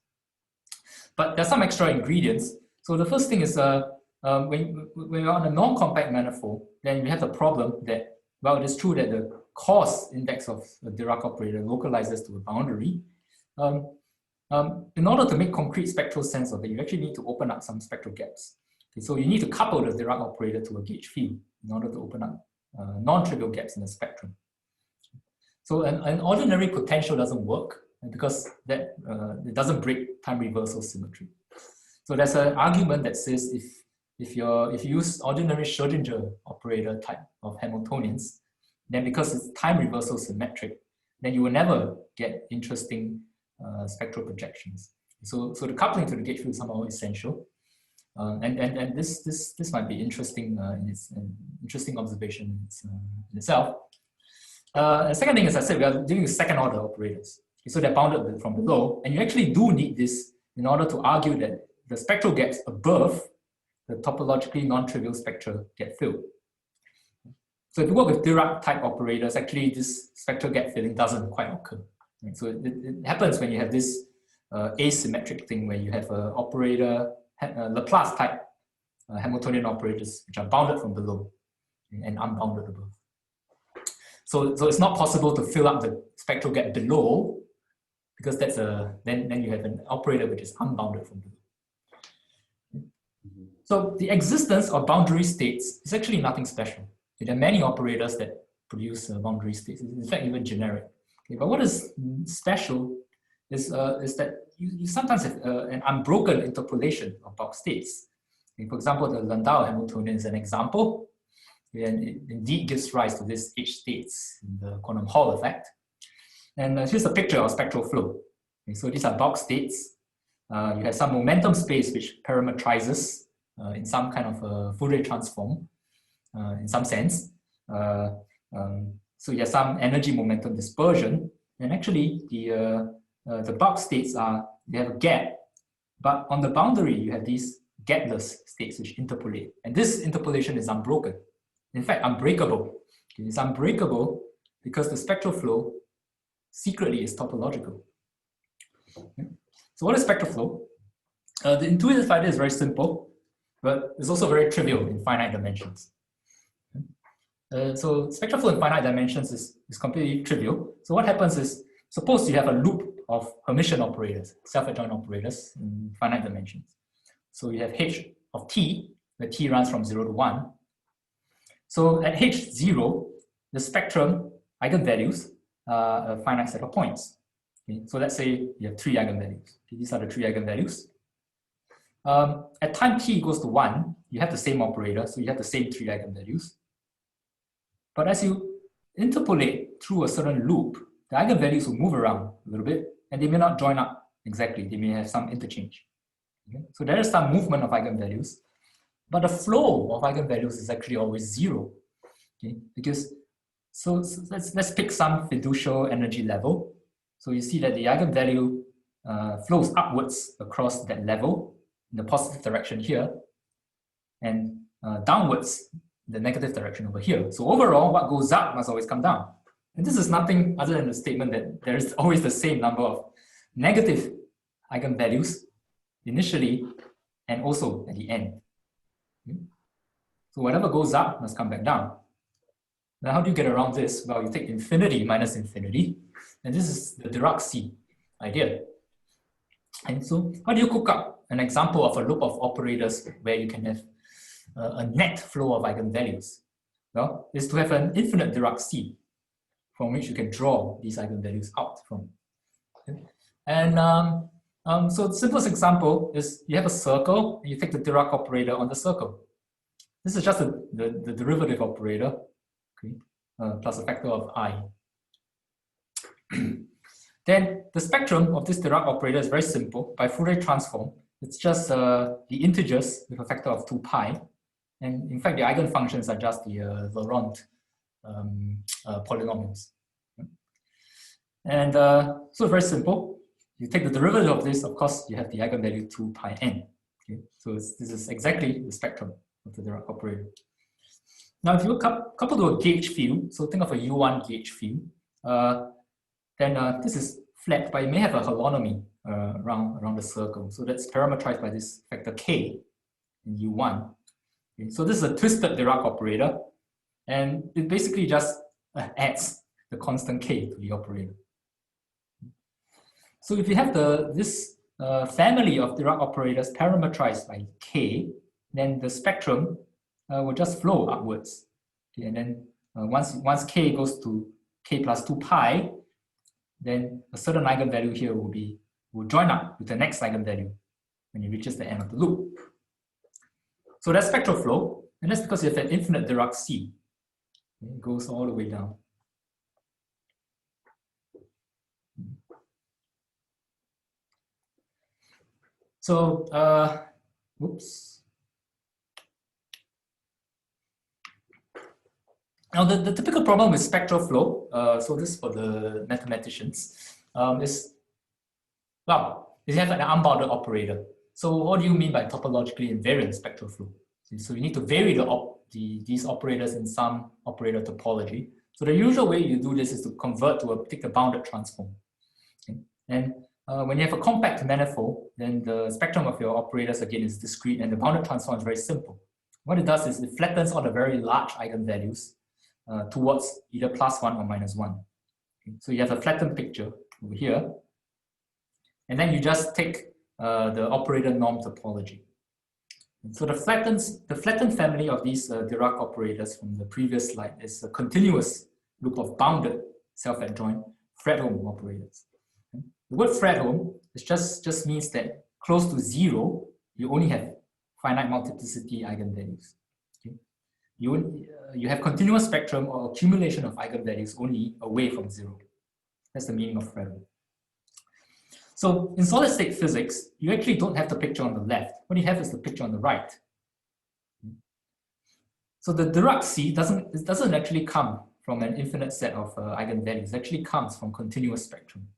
But there's some extra ingredients. So the first thing is when you're on a non-compact manifold, then we have the problem that Well, it is true that the cos index of the Dirac operator localizes to a boundary. In order to make concrete spectral sense of it, you actually need to open up some spectral gaps. Okay, so you need to couple the Dirac operator to a gauge field in order to open up non-trivial gaps in the spectrum. So an ordinary potential doesn't work because that it doesn't break time reversal symmetry. So there's an argument that says if you use ordinary Schrodinger operator type of Hamiltonians, then because it's time reversal symmetric, then you will never get interesting spectral projections. So the coupling to the gauge field is somehow essential, and this might be interesting in its interesting observation in itself. The second thing is, I said, we are dealing with second order operators, so they're bounded from below, and you actually do need this in order to argue that the spectral gaps above the topologically non-trivial spectra get filled. So if you work with Dirac type operators, actually this spectral gap filling doesn't quite occur. Right? So it happens when you have this asymmetric thing where you have an operator, Laplace type Hamiltonian operators, which are bounded from below and unbounded above. So it's not possible to fill up the spectral gap below, because that's then you have an operator which is unbounded from below. So the existence of boundary states is actually nothing special. There are many operators that produce boundary states. It's in fact even generic. Okay, but what is special is that you sometimes have an unbroken interpolation of box states. Okay, for example, the Landau Hamiltonian is an example, and it indeed gives rise to these H states in the quantum Hall effect. And here's a picture of spectral flow. Okay, so these are box states. You have some momentum space which parametrizes in some kind of Fourier transform, in some sense. So you have some energy momentum dispersion, and actually the box states they have a gap, but on the boundary you have these gapless states which interpolate, and this interpolation is unbroken. In fact, unbreakable. It's unbreakable because the spectral flow secretly is topological. Okay. So what is spectral flow? The intuitive idea is very simple, but it's also very trivial in finite dimensions. So spectral flow in finite dimensions is completely trivial. So what happens is, suppose you have a loop of Hermitian operators, self-adjoint operators in finite dimensions. So you have h of t, where t runs from 0 to 1. So at h0, the spectrum eigenvalues are a finite set of points. Okay. So let's say you have 3 eigenvalues. Okay. These are the 3 eigenvalues. At time t goes to 1, you have the same operator, so you have the same 3 eigenvalues. But as you interpolate through a certain loop, the eigenvalues will move around a little bit, and they may not join up exactly. They may have some interchange. Okay? So there is some movement of eigenvalues, but the flow of eigenvalues is actually always 0. Okay? Because so let's pick some fiducial energy level. So you see that the eigenvalue flows upwards across that level in the positive direction here, and downwards the negative direction over here. So overall, what goes up must always come down. And this is nothing other than the statement that there is always the same number of negative eigenvalues initially and also at the end. Okay? So whatever goes up must come back down. Now, how do you get around this? Well, you take infinity minus infinity, and this is the Dirac C idea. And so how do you cook up an example of a loop of operators where you can have a net flow of eigenvalues? Well, is to have an infinite Dirac C from which you can draw these eigenvalues out from. Okay? And so the simplest example is you have a circle, and you take the Dirac operator on the circle. This is just the derivative operator, okay, plus a factor of I. Then the spectrum of this Dirac operator is very simple. By Fourier transform, it's just the integers with a factor of 2 pi. And in fact, the eigenfunctions are just the Laurent polynomials. And so very simple. You take the derivative of this, of course, you have the eigenvalue 2 pi n. Okay? So this is exactly the spectrum of the Dirac operator. Now, if you couple to a gauge field, so think of a U1 gauge field, then this is flat, but it may have a holonomy around the circle. So that's parametrized by this factor k in U1. Okay, so this is a twisted Dirac operator. And it basically just adds the constant k to the operator. So if you have this family of Dirac operators parametrized by k, then the spectrum will just flow upwards. Okay, and then once k goes to k plus 2 pi, then a certain eigenvalue here will join up with the next eigenvalue when it reaches the end of the loop. So that's spectral flow, and that's because you have an infinite Dirac sea. It goes all the way down. So, whoops. Now, the typical problem with spectral flow, so this is for the mathematicians, is, well, you have an unbounded operator. So what do you mean by topologically invariant spectral flow? So you need to vary these operators in some operator topology. So the usual way you do this is to convert to a particular bounded transform. Okay? And when you have a compact manifold, then the spectrum of your operators again is discrete, and the bounded transform is very simple. What it does is it flattens all the very large eigenvalues towards either +1 or -1. Okay? So you have a flattened picture over here, and then you just take the operator norm topology. And so the flattened family of these Dirac operators from the previous slide is a continuous group of bounded self-adjoint Fredholm operators. Okay? The word Fredholm just means that close to 0, you only have finite multiplicity eigenvalues. Okay? You have continuous spectrum or accumulation of eigenvalues only away from 0. That's the meaning of Fredholm. So in solid state physics, you actually don't have the picture on the left. What you have is the picture on the right. So the Dirac sea doesn't actually come from an infinite set of eigenvalues. It actually comes from continuous spectrum.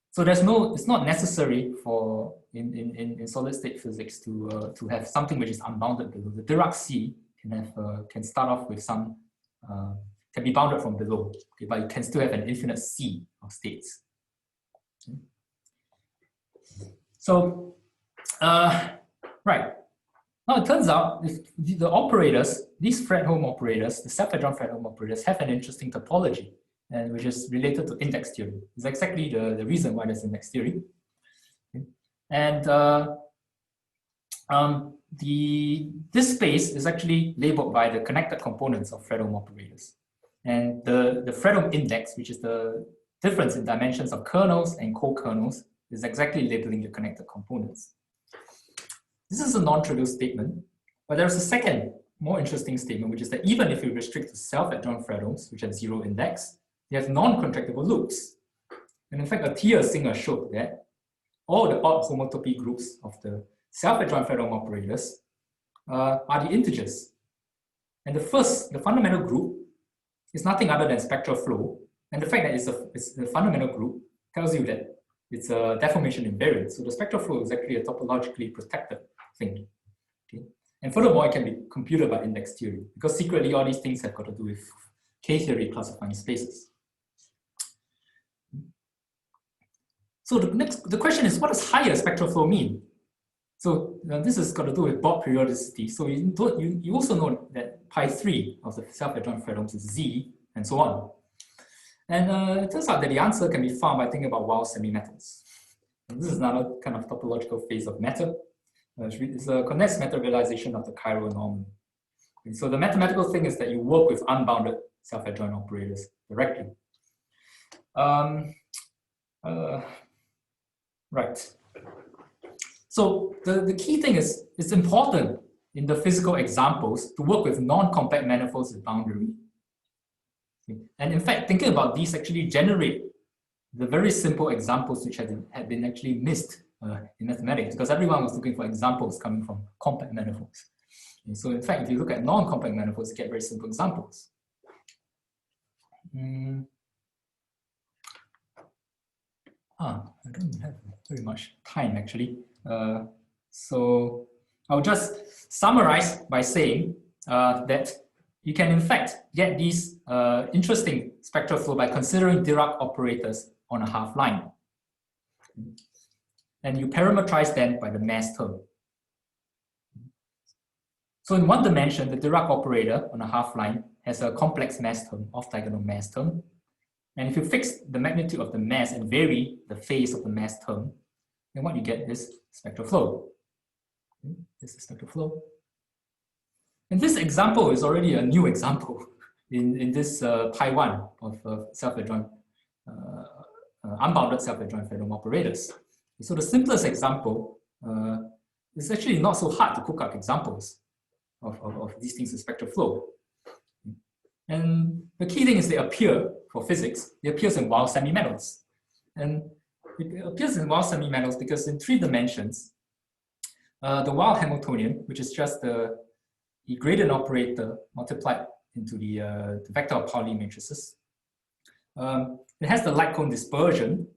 So it's not necessary for in solid state physics to have something which is unbounded below. The Dirac sea can start off with some can be bounded from below, okay, but you can still have an infinite sea of states. So, right. Now it turns out if the operators, these Fredholm operators, the self-adjoint Fredholm operators, have an interesting topology, and which is related to index theory. It's exactly the reason why there's index theory. Okay. And this space is actually labeled by the connected components of Fredholm operators. And the Fredholm index, which is the difference in dimensions of kernels and co-kernels, is exactly labeling the connected components. This is a non-trivial statement, but there's a second, more interesting statement, which is that even if you restrict to self-adjoint Fredholms, which have 0 index, you have non-contractible loops. And in fact, Atiyah Singer showed that all the odd homotopy groups of the self-adjoint Fredholm operators are the integers. And the fundamental group is nothing other than spectral flow. And the fact that it's a fundamental group tells you that it's a deformation invariant. So the spectral flow is actually a topologically protected thing. Okay? And furthermore, it can be computed by index theory, because secretly all these things have got to do with K-theory classifying spaces. So the question is, what does higher spectral flow mean? So this has got to do with Bott periodicity. So you also know that pi3 of the self-adjoint Fredholms is Z, and so on. And it turns out that the answer can be found by thinking about Weyl semi-metals. This is another kind of topological phase of matter. It's a condensed matter realization of the chiral anomaly. Okay, so the mathematical thing is that you work with unbounded self-adjoint operators directly. Right. So the key thing is, it's important in the physical examples to work with non-compact manifolds with boundary. And in fact, thinking about these actually generate the very simple examples which had been actually missed in mathematics, because everyone was looking for examples coming from compact manifolds. And so in fact, if you look at non-compact manifolds, you get very simple examples. I don't have very much time actually. So I'll just summarize by saying that you can in fact get these interesting spectral flow by considering Dirac operators on a half line. And you parameterize them by the mass term. So in one dimension, the Dirac operator on a half line has a complex mass term, off-diagonal mass term. And if you fix the magnitude of the mass and vary the phase of the mass term, then what you get is spectral flow. This is spectral flow. And this example is already a new example in this pi 1 of self-adjoint, unbounded self-adjoint Fredholm operators. So the simplest example is actually not so hard to cook up examples of these things in spectral flow. And the key thing is they appear, for physics, it appears in Weyl semimetals. And it appears in Weyl semimetals because in 3 dimensions, the Weyl Hamiltonian, which is just the gradient operator multiplied into the vector of Pauli matrices, it has the light cone dispersion.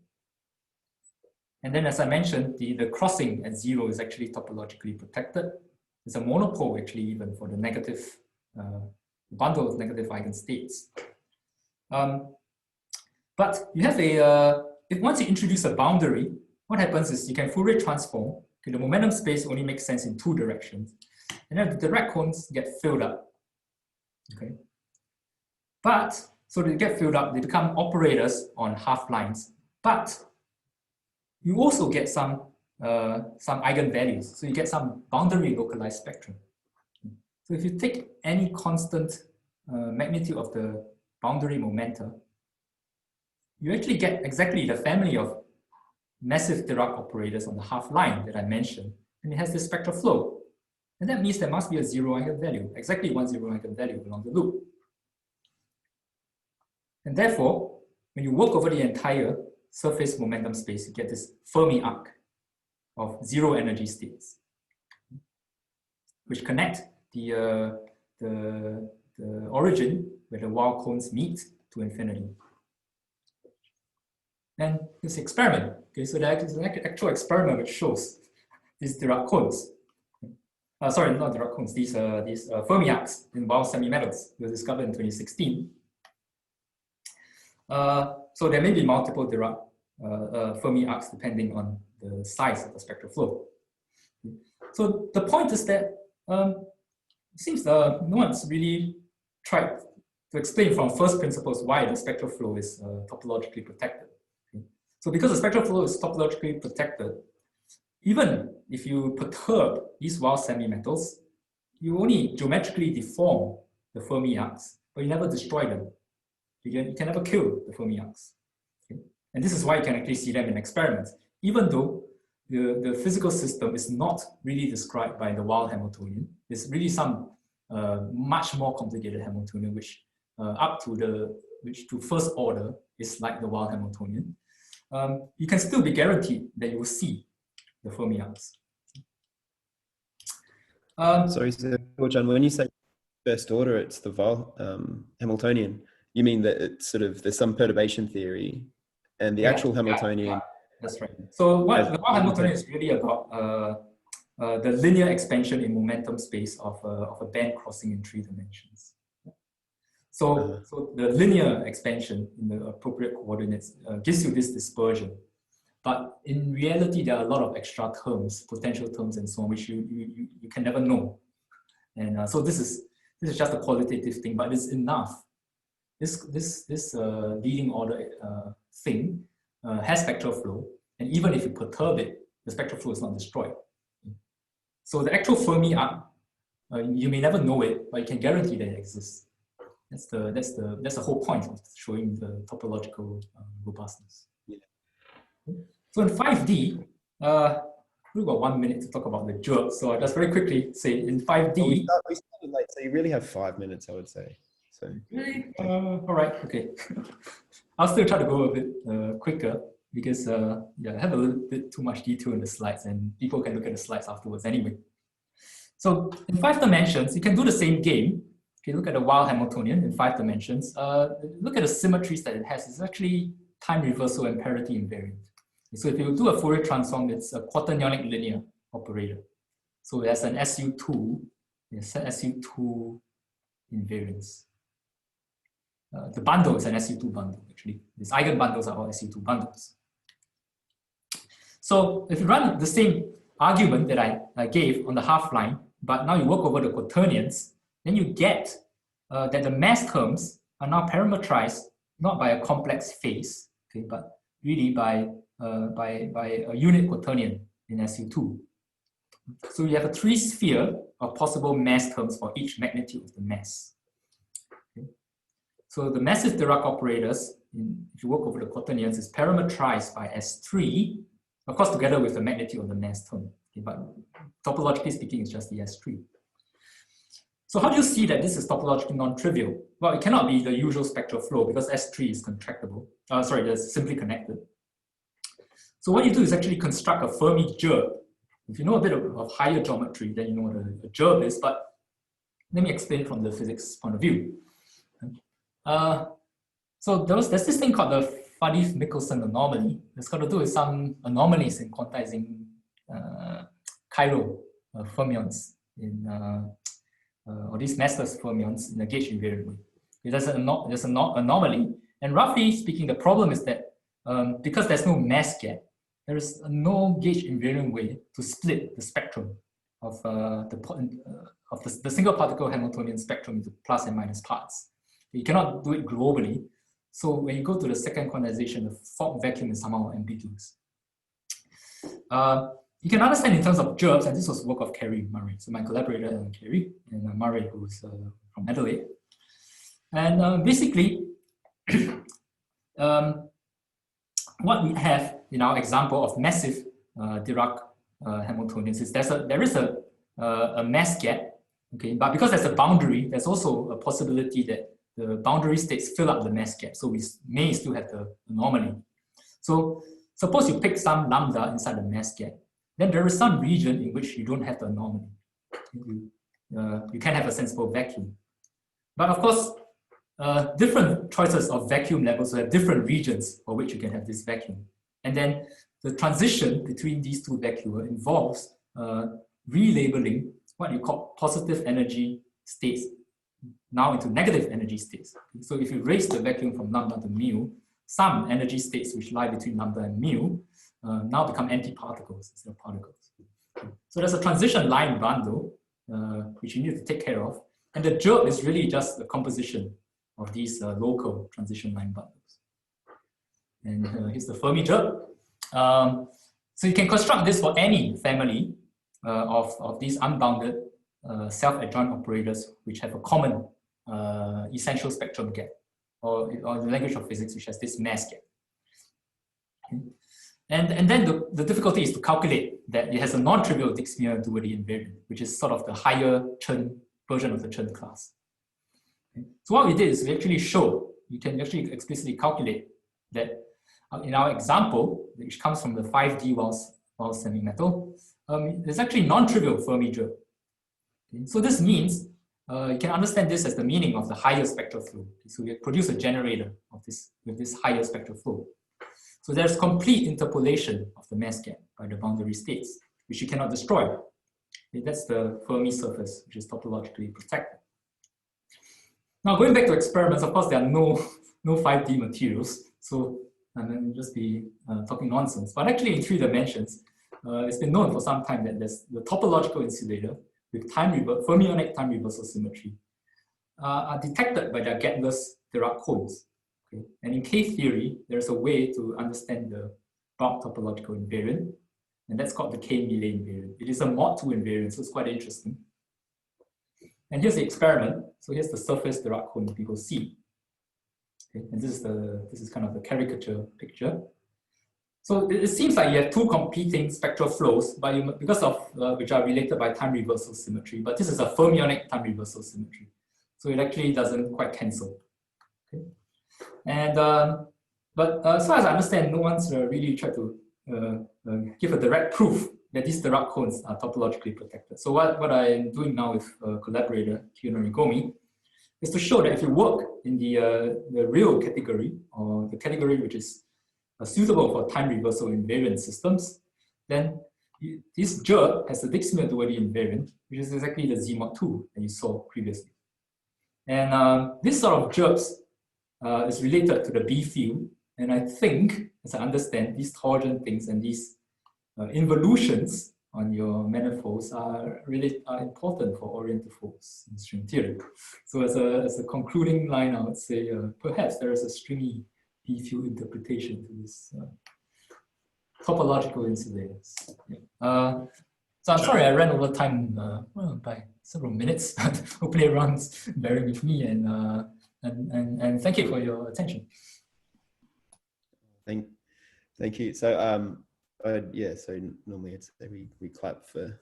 And then, as I mentioned, the crossing at 0 is actually topologically protected. It's a monopole, actually, even for the negative bundle of negative eigenstates. But you have if once you introduce a boundary, what happens is you can Fourier transform. Okay, the momentum space only makes sense in 2 directions. And then the Dirac cones get filled up. Okay. But, so they get filled up, they become operators on half lines. But you also get some eigenvalues. So you get some boundary localized spectrum. So if you take any constant magnitude of the boundary momenta, you actually get exactly the family of massive Dirac operators on the half line that I mentioned, and it has this spectral flow. And that means there must be a 0 eigenvalue, exactly 1 0 eigenvalue along the loop. And therefore, when you work over the entire surface momentum space, you get this Fermi arc of 0 energy states, which connect the origin where the Weyl cones meet to infinity. And this experiment, okay, so that is an actual experiment which shows these Dirac cones. Sorry, not Dirac cones, these Fermi arcs in Weyl semimetals were discovered in 2016. So there may be multiple Dirac Fermi arcs depending on the size of the spectral flow. So the point is that it seems no one's really tried to explain from first principles why the spectral flow is topologically protected. Okay. So because the spectral flow is topologically protected, even if you perturb these Weyl semimetals, you only geometrically deform the Fermi arcs, but you never destroy them. You can never kill the Fermi arcs. Okay. And this is why you can actually see them in experiments, even though the physical system is not really described by the Weyl Hamiltonian. It's really some much more complicated Hamiltonian, which to first order is like the Weyl Hamiltonian. You can still be guaranteed that you will see the Fermi arcs. Sorry, so Guo, when you say first order, it's the Weyl Hamiltonian. You mean that it's sort of, there's some perturbation theory, and the actual Hamiltonian. That's right. So what the Weyl Hamiltonian is really about the linear expansion in momentum space of a band crossing in 3 dimensions. So the linear expansion in the appropriate coordinates gives you this dispersion. But in reality, there are a lot of extra terms, potential terms, and so on, which you can never know. And so this is just a qualitative thing, but it's enough. This leading order thing has spectral flow, and even if you perturb it, the spectral flow is not destroyed. So the actual Fermi arc, you may never know it, but you can guarantee that it exists. That's the whole point of showing the topological robustness. Yeah. So in 5D, we've got 1 minute to talk about the jerk. So I'll just very quickly say in 5D. We started late, so you really have 5 minutes, I would say. So. Really? All right, okay. I'll still try to go a bit quicker because I have a little bit too much detail in the slides, and people can look at the slides afterwards anyway. So in 5 dimensions, you can do the same game. Okay, look at the Weyl Hamiltonian in 5 dimensions. Look at the symmetries that it has. It's actually time reversal and parity invariant. So if you do a Fourier transform, it's a quaternionic linear operator. So it has an SU2, it's an SU2 invariance. The bundle is an SU2 bundle, actually. These eigenbundles are all SU2 bundles. So if you run the same argument that I gave on the half line, but now you work over the quaternions, then you get that the mass terms are now parametrized not by a complex phase, okay, but really by a unit quaternion in SU2. So you have a 3-sphere of possible mass terms for each magnitude of the mass. Okay. So the massive Dirac operators, if you work over the quaternions, is parametrized by S3, of course, together with the magnitude of the mass term. Okay, but topologically speaking, it's just the S3. So how do you see that this is topologically non-trivial? Well, it cannot be the usual spectral flow because S3 is contractible. They're simply connected. So what you do is actually construct a Fermi gerbe. If you know a bit of higher geometry, then you know what a gerbe is, but let me explain from the physics point of view. So there's this thing called the Faddeev-Michelson anomaly. It's got to do with some anomalies in quantizing chiral fermions or these massless fermions in a gauge invariant way. There's an anomaly, and roughly speaking, the problem is that because there's no mass gap, there is no gauge invariant way to split the spectrum of the single particle Hamiltonian spectrum into plus and minus parts. You cannot do it globally. So when you go to the second quantization, the form vacuum is somehow ambiguous. You can understand in terms of gerbes, and this was work of Kerry Murray. So my collaborator, Kerry, and Murray, who's from Adelaide. And basically, what we have in our example of massive Dirac Hamiltonians is there is a mass gap, okay? But because there's a boundary, there's also a possibility that the boundary states fill up the mass gap. So we may still have the anomaly. So suppose you pick some lambda inside the mass gap, then there is some region in which you don't have the anomaly. You can have a sensible vacuum. But of course, different choices of vacuum levels will have different regions for which you can have this vacuum. And then the transition between these two vacua involves relabeling what you call positive energy states now into negative energy states. So if you raise the vacuum from lambda to mu, some energy states which lie between lambda and mu now become antiparticles instead of particles. So there's a transition line bundle which you need to take care of. And the gerbe is really just the composition of these local transition line bundles. And here's the Fermi gerbe. So you can construct this for any family of these unbounded self-adjoint operators which have a common essential spectrum gap, or in the language of physics, which has this mass gap. Okay. And then the difficulty is to calculate that it has a non-trivial Dixmuir duality invariant, which is sort of the higher Chern version of the Chern class. Okay. So what we did is we actually showed, you can actually explicitly calculate that in our example, which comes from the 5D Weyl semi-metal, there's actually non-trivial Fermi gerbe. Okay. So this means you can understand this as the meaning of the higher spectral flow. Okay. So we produce a generator of this with this higher spectral flow. So there's complete interpolation of the mass gap by the boundary states, which you cannot destroy. Okay. That's the Fermi surface, which is topologically protected. Now going back to experiments, of course there are no 5D materials, so and then just be talking nonsense. But actually in 3 dimensions, it's been known for some time that there's the topological insulator with fermionic time reversal symmetry are detected by their gapless Dirac cones. Okay? And in K-theory, there's a way to understand the bulk topological invariant, and that's called the K-Mealy invariant. It is a mod 2 invariant, so it's quite interesting. And here's the experiment. So here's the surface Dirac cone people see. Okay, and this is kind of the caricature picture. So it seems like you have 2 competing spectral flows, but because of which are related by time reversal symmetry. But this is a fermionic time reversal symmetry, so it actually doesn't quite cancel. Okay, and but as far as I understand, no one's really tried to give a direct proof that these Dirac cones are topologically protected. So what I am doing now with collaborator Kiyonori Gomi is to show that if you work in the real category, or the category which is suitable for time reversal invariant systems, then this gerbe has a Dixmuir duality invariant, which is exactly the Z mod 2 that you saw previously. And this sort of gerbes is related to the B field, and I think, as I understand, these torsion things and these involutions on your manifolds are really important for oriented folds in string theory. So as a concluding line, I would say perhaps there is a stringy B-field interpretation to this topological insulators. Yeah. So I'm sorry I ran over time well, by several minutes, but hopefully everyone's bearing with me, and thank you for your attention. Thank you. So yeah, so normally it's we clap for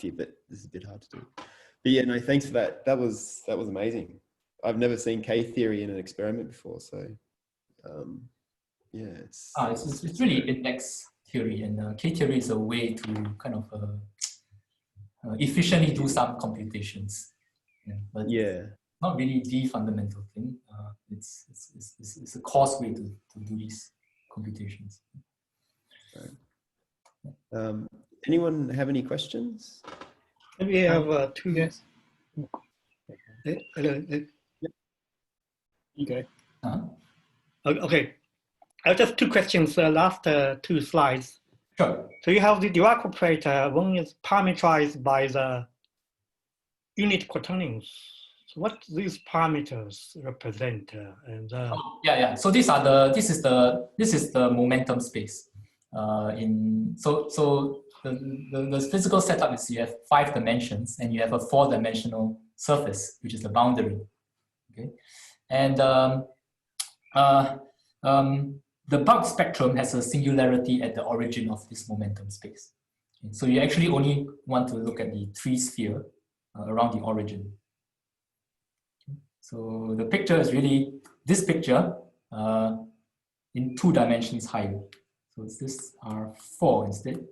you, but this is a bit hard to do. But yeah, no, thanks for that. That was amazing. I've never seen K theory in an experiment before, so yeah, it's really index theory, and K theory is a way to kind of efficiently do some computations. Yeah, but yeah, not really the fundamental thing. It's a coarse way to do these computations. Right. Anyone have any questions? We have 2 years. Okay. Okay. I have just 2 questions. Last 2 slides. Sure. So you have the Dirac operator. One is parameterized by the unit quaternions. So what these parameters represent? Yeah. So this is the momentum space. So the physical setup is you have 5 dimensions and you have a 4-dimensional surface, which is the boundary. Okay, and the bulk spectrum has a singularity at the origin of this momentum space. Okay, so you actually only want to look at the 3-sphere around the origin. Okay, so the picture is really this picture in 2 dimensions higher. So it's this R4 instead.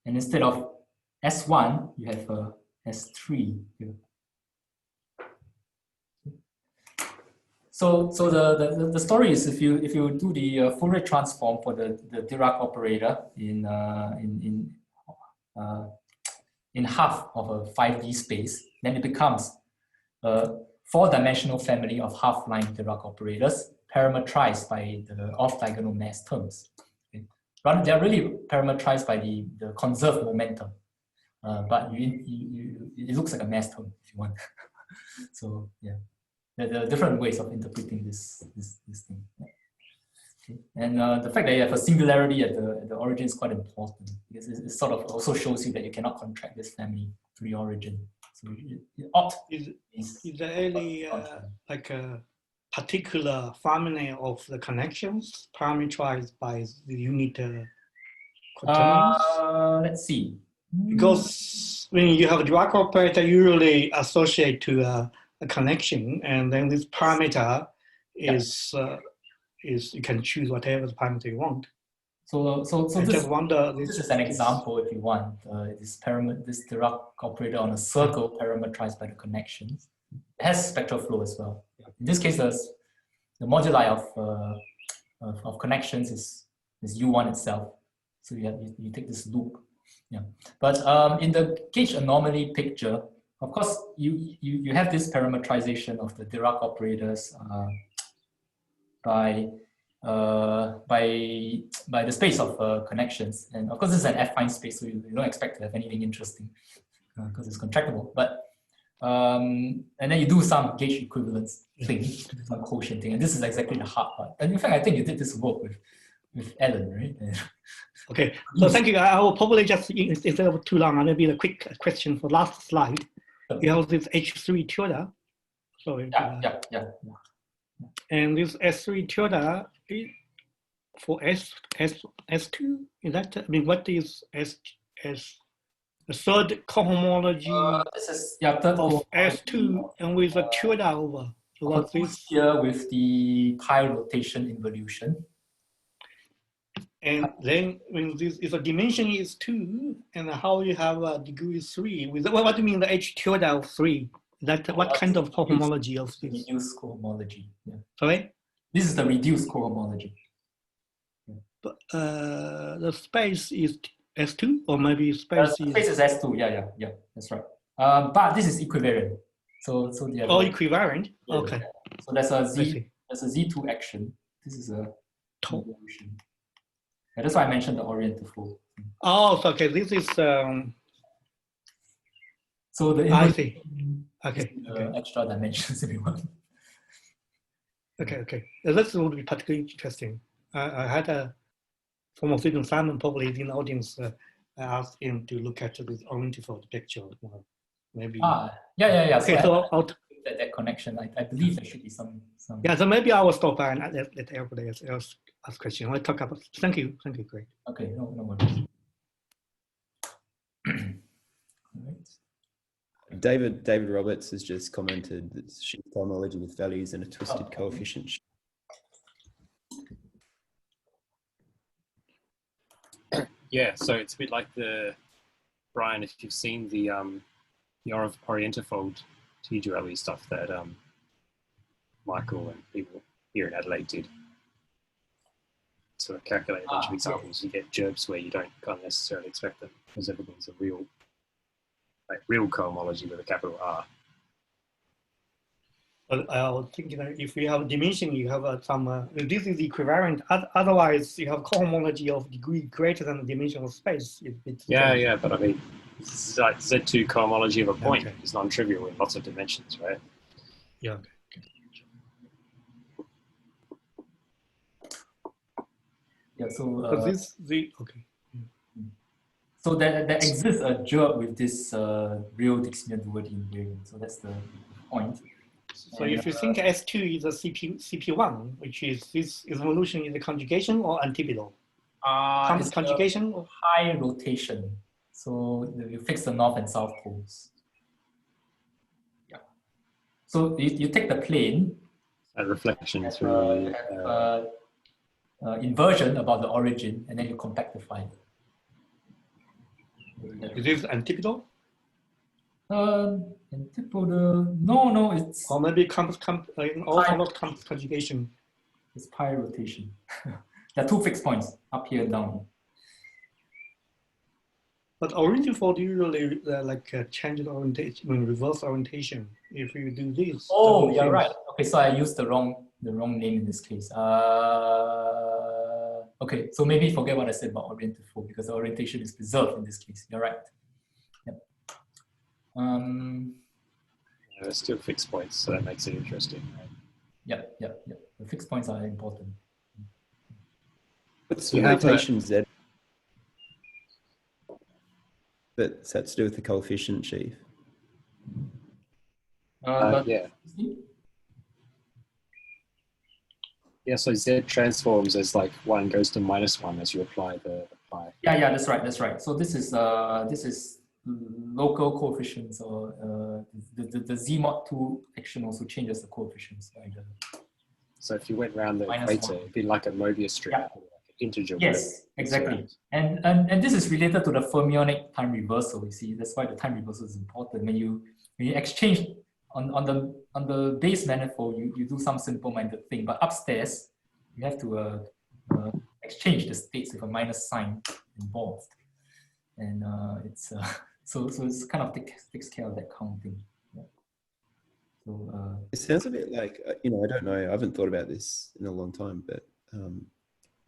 And instead of S1, you have S3 here. So the story is if you do the Fourier transform for the Dirac operator in half of a 5D space, then it becomes a 4-dimensional family of half-line Dirac operators parametrized by the off-diagonal mass terms. They're really parametrized by the conserved momentum, but it looks like a mass term if you want. So yeah, there are different ways of interpreting this thing. Okay. And the fact that you have a singularity at the origin is quite important because it sort of also shows you that you cannot contract this family to the origin. So it ought is there any like a particular family of the connections parameterized by the unit quaternions? Let's see. Because when you have a Dirac operator, you usually associate to a connection, and then this parameter is you can choose whatever the parameter you want. So I just wonder. This is an example, if you want. This Dirac operator on a circle parameterized by the connections. It has spectral flow as well. In this case, the moduli of connections is U1 itself. So you take this loop. Yeah. But in the gauge anomaly picture, of course, you have this parametrization of the Dirac operators by the space of connections. And of course, this is an affine space, so you don't expect to have anything interesting because it's contractible. But and then you do some gauge equivalence thing, some quotient thing, and this is exactly the hard part. And in fact, I think you did this work with Alan, right? Okay, so thank you. I will probably just, instead of too long, maybe a quick question for last slide. You have this H3 tilde. Sorry. Yeah. And this S3 tilde for S2, is that, I mean, what is S the third cohomology this is third of S2 and with a tilde over? So what's this? Here with the pi rotation involution. And then when this is a dimension is 2, and how you have a degree 3, with what do you mean the H tilde of 3? That what kind of cohomology of this? Reduced cohomology. Yeah. Sorry? This is the reduced cohomology. Yeah. But the space is S2, or maybe space is S2. Yeah. That's right. But this is equivariant. So the equivariant. Yeah, okay. So there's a Z2 action. This is a evolution. Yeah, that's why I mentioned the oriented flow. Oh, so, okay. This is So the I inverse see. Okay. is Okay. extra dimensions if you want. Okay. Okay. This would be particularly interesting. I had a former student Simon probably in the audience. I asked him to look at this orientifold picture. Maybe. Yeah. Okay. So I'll that connection. I believe there should be some. yeah. So maybe I will stop by and let everybody else ask questions. I'll talk about. Thank you. Thank you. Great. Okay. No worries. All right. David Roberts has just commented that shift homology with values and a twisted coefficient. Yeah, so it's a bit like Brian, if you've seen the orientifold T-duality stuff that Michael and people here in Adelaide did. Sort of calculate a bunch of examples. You get gerbs where you can't necessarily expect them, because everything's a real cohomology with a capital R. But I was thinking that if you have a dimension, you have some. This is equivalent. Otherwise, you have cohomology of degree greater than the dimension of space. Yeah. But I mean, it's like Z2 cohomology of a point is non-trivial in lots of dimensions, right? Yeah. Yeah. So okay. So there exists a gerb with this real Dixonian duality invariant. So that's the point. So if you think S2 is a CP1, which is this evolution is a conjugation or antipodal? It's conjugation? High rotation. So you fix the north and south poles. Yeah. So you take the plane. A reflection through inversion about the origin, and then you compactify it. Is this antipodal? Antipodal? No, it's. Or maybe also conjugation. It's pi rotation. There are two fixed points, up here and down here. But orientifold usually change the orientation, reverse orientation. If you do this. Oh, you're right. Okay, so I used the wrong name in this case. Okay, so maybe forget what I said about orientifold, because the orientation is preserved in this case. You're right. Yep. There's still fixed points, so that makes it interesting. Right? Yeah. The fixed points are important. What's the notation Z? That's to do with the coefficient sheaf. Yeah. Yeah, so Z transforms as like 1 goes to -1 as you apply the pi. Yeah, that's right. So this is local coefficients, or the Z mod 2 action also changes the coefficients. Right? So if you went around the equator, it'd be like a Mobius strip. Yeah. Integer. Yes, exactly. And this is related to the fermionic time reversal. You see, that's why the time reversal is important. When you exchange on the base manifold, you do some simple-minded thing, but upstairs you have to exchange the states with a minus sign involved, and so it's kind of takes care of that counting. Yeah. So it sounds a bit like I don't know. I haven't thought about this in a long time, but.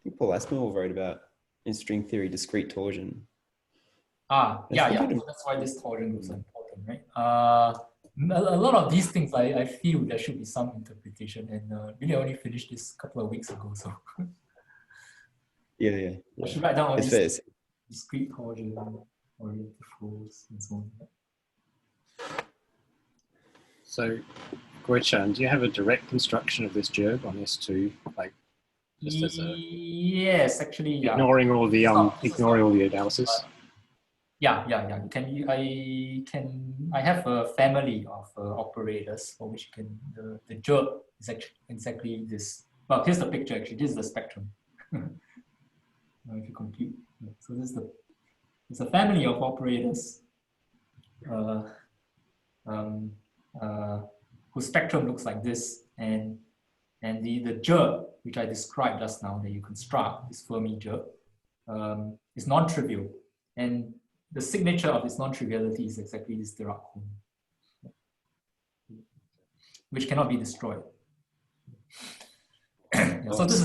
I think Paul Aspinall wrote about in string theory discrete torsion. Yeah. So that's why this torsion was important, right? A lot of these things, I feel there should be some interpretation, and really I only finished this a couple of weeks ago, so. Yeah. I should write down all it's these discrete torsion, oriented flows, and so on. So, Guo Chuan, do you have a direct construction of this gerb on S2, like? Just as yes, actually, yeah. Ignoring all the analysis. Yeah. I have a family of operators for which you can. The gerb is actually exactly this. Well, here's the picture. Actually, this is the spectrum. If you compute, so this is it's a family of operators whose spectrum looks like this, and the gerb, which I described just now, that you construct, this Fermi gerb, is non-trivial. And the signature of its non-triviality is exactly this Dirac cone, which cannot be destroyed. Yeah. So this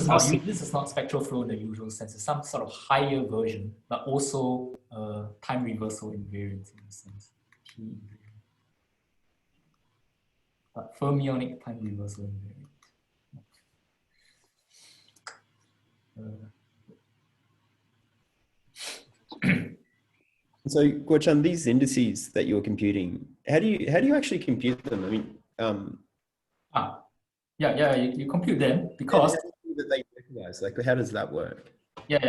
is not spectral flow in the usual sense. It's some sort of higher version, but also time reversal invariant in a sense. T invariant. But fermionic time reversal invariant. So, Guo Chuan, these indices that you're computing, how do you actually compute them? I mean, you compute them because that they recognize. Like, how does that work?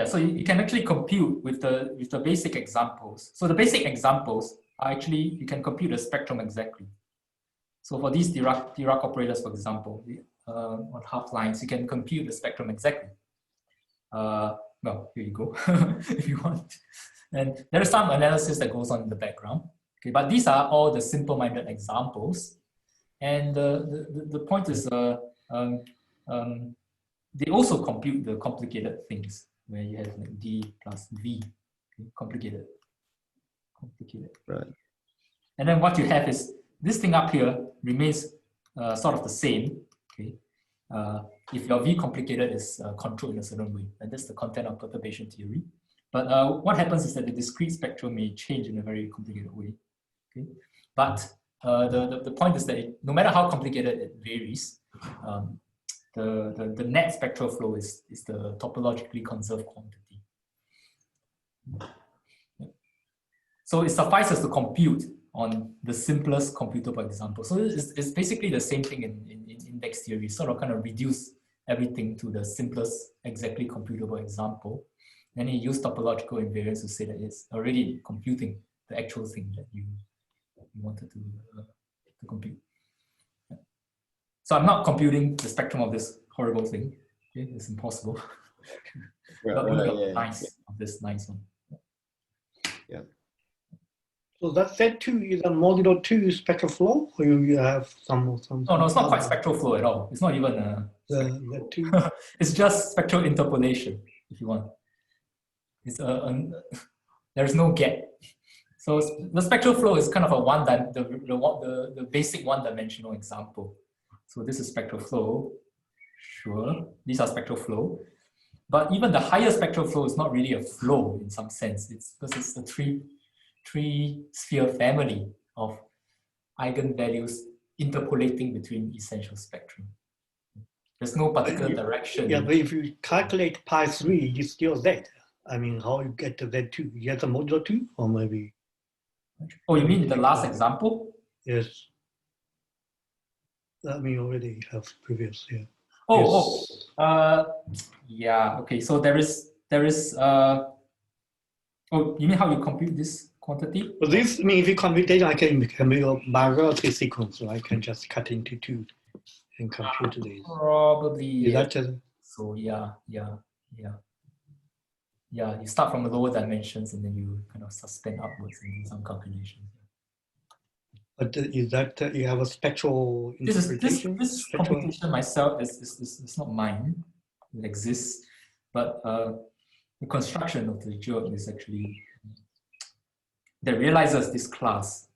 So you can actually compute with the basic examples. So the basic examples are actually you can compute the spectrum exactly. So for these Dirac operators, for example, on half lines, you can compute the spectrum exactly. Well, here you go, if you want. And there is some analysis that goes on in the background. Okay, but these are all the simple-minded examples. And the point is, they also compute the complicated things where you have like D plus V, okay, complicated. Right. And then what you have is this thing up here remains sort of the same. Okay, if your V complicated is controlled in a certain way, and that's the content of perturbation theory. But what happens is that the discrete spectrum may change in a very complicated way. Okay, but the point is that no matter how complicated it varies, the net spectral flow is the topologically conserved quantity. So it suffices to compute on the simplest computable example. So it's basically the same thing in index theory, sort of kind of reduce everything to the simplest exactly computable example. Then you use topological invariance to say that it's already computing the actual thing that you wanted to compute. So I'm not computing the spectrum of this horrible thing. Okay? It's impossible. But of this nice one. Yeah. So that Z2 is a modulo 2 spectral flow, or you have some? No, it's not quite spectral flow at all. It's not even Z2. It's just spectral interpolation, if you want. It's there's no gap. So the spectral flow is kind of the basic one-dimensional example. So this is spectral flow. Sure, these are spectral flow. But even the higher spectral flow is not really a flow in some sense. It's because it's the three sphere family of eigenvalues interpolating between essential spectrum. There's no particular direction. Yeah, but if you calculate pi 3, you still Z. I mean, how you get to Z2? You get the modulo 2, or maybe? Oh, you mean the last example? Yes. That we already have previous, yeah. Yeah, okay. So there is oh, you mean how you compute this quantity? Well, this means if you compute data, I can make a Margolati sequence, so I can just cut into 2 and compute these. Probably. Is that so yeah. You start from the lower dimensions and then you kind of suspend upwards and do some calculations. But is that you have a spectral interpretation? This computation myself is not mine. It exists, but the construction of the jerk is actually that realizes this class.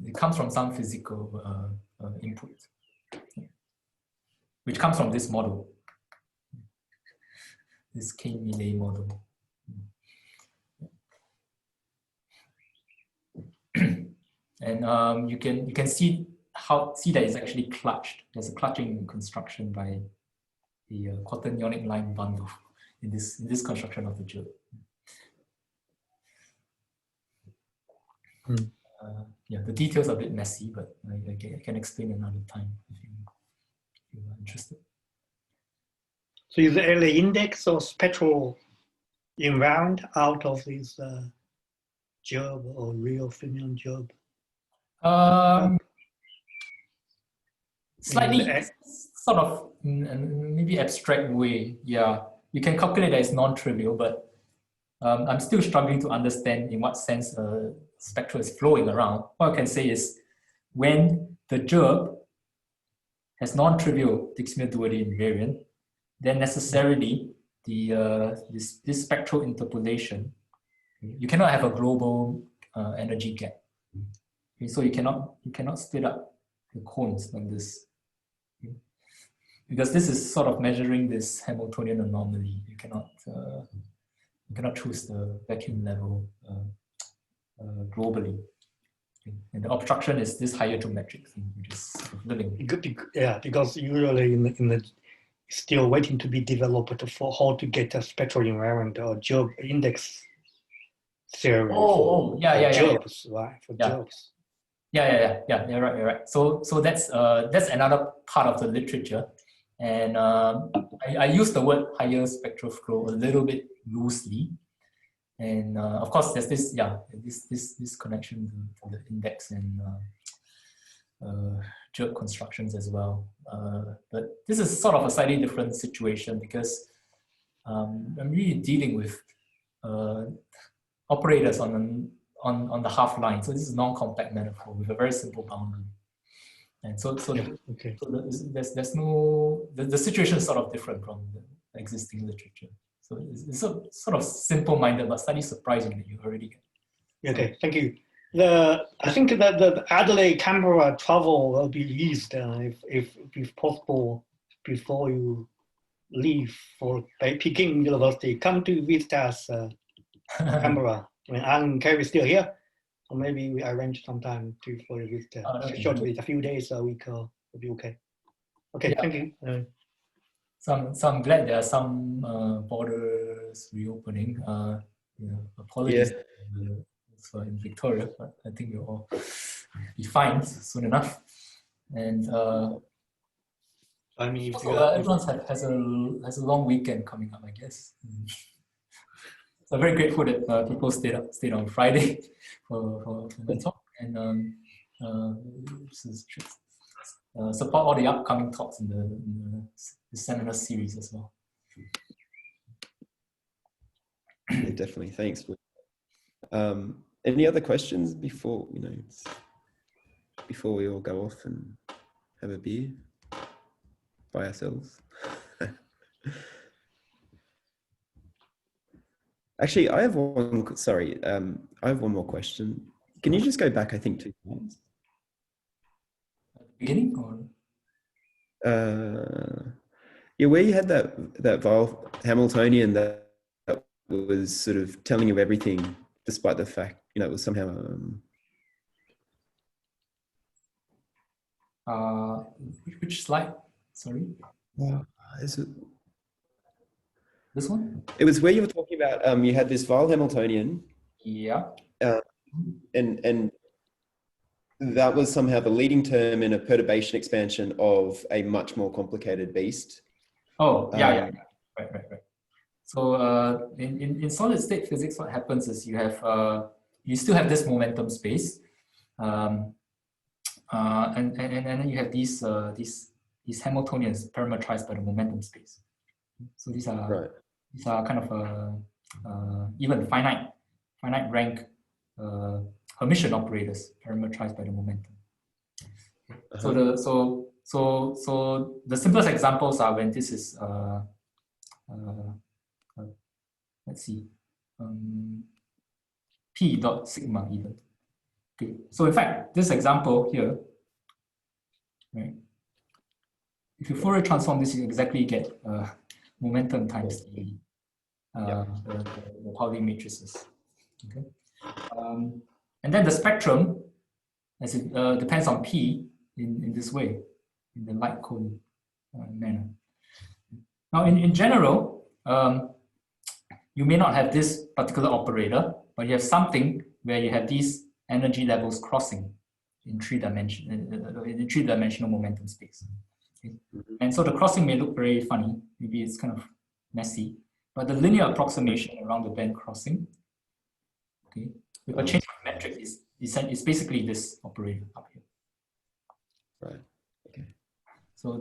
It comes from some physical input, which comes from this model, this K-Millet model. And you can see that it's actually clutched. There's a clutching construction by the quaternionic line bundle in this construction of the jerk. Yeah, the details are a bit messy, but I can explain another time if you are interested. So is the LA index or spectral invariant out of this job or real Fermion job? Slightly sort of maybe abstract way. Yeah, you can calculate that it's non-trivial, but I'm still struggling to understand in what sense spectrum is flowing around. What I can say is when the gerb has non-trivial Dixmuir duality invariant, then necessarily this spectral interpolation, you cannot have a global energy gap. Okay, so you cannot split up the cones like this. Okay. because this is sort of measuring this Hamiltonian anomaly. You cannot choose the vacuum level globally. And the obstruction is this higher geometric thing, which is living. Yeah, because usually in the still waiting to be developed for how to get a spectral invariant or Job index theory. Jobs, right? For Jobs. Yeah. You're right. So that's another part of the literature, and I use the word higher spectral flow a little bit loosely. And of course, there's this connection to the index and jerk constructions as well. But this is sort of a slightly different situation because I'm really dealing with operators on the half line. So this is non-compact manifold with a very simple boundary. And so there's no the situation is sort of different from the existing literature. So it's sort of simple-minded, but slightly surprising that you already get. Okay, thank you. I think that the Adelaide Canberra travel will be eased if possible before you leave for Peking University. Come to visit us, Canberra. When I'm Kerry still here, or maybe we arrange some time for you visit. Short visit, a few days, a week, will be okay. Okay, thank you. So I'm glad there are some borders reopening. Apologies for in Victoria, but I think we'll all be fine soon enough. And I mean, everyone has a long weekend coming up, I guess. So I'm very grateful that people stayed on Friday for the talk, and support all the upcoming talks in the seminar series as well. Yeah, definitely. Thanks. Any other questions before we all go off and have a beer by ourselves? Actually, I have one. Sorry, I have one more question. Can you just go back? I think 2 slides. At the beginning, or yeah, where you had that Weyl Hamiltonian that was sort of telling you everything, despite the fact it was somehow. Which slide? Sorry. Is it? This one? It was where you were talking about. You had this Weyl Hamiltonian. Yeah. And that was somehow the leading term in a perturbation expansion of a much more complicated beast. Oh, yeah. Right. So in solid state physics, what happens is you still have this momentum space, and then you have these Hamiltonians parametrized by the momentum space. So these are kind of even finite rank Hermitian operators parametrized by the momentum. So the simplest examples are when this is let's see, P dot sigma even. Okay, so in fact, this example here, right? If you Fourier transform this, you exactly get momentum times the Pauli matrices. Okay, and then the spectrum, as it depends on P in this way, in the light cone manner. Now, in general, you may not have this particular operator, but you have something where you have these energy levels crossing in three-dimensional momentum space. Okay? And so the crossing may look very funny. Maybe it's kind of messy, but the linear approximation around the band crossing, okay, with a change of metric is basically this operator up here. Right. Okay. So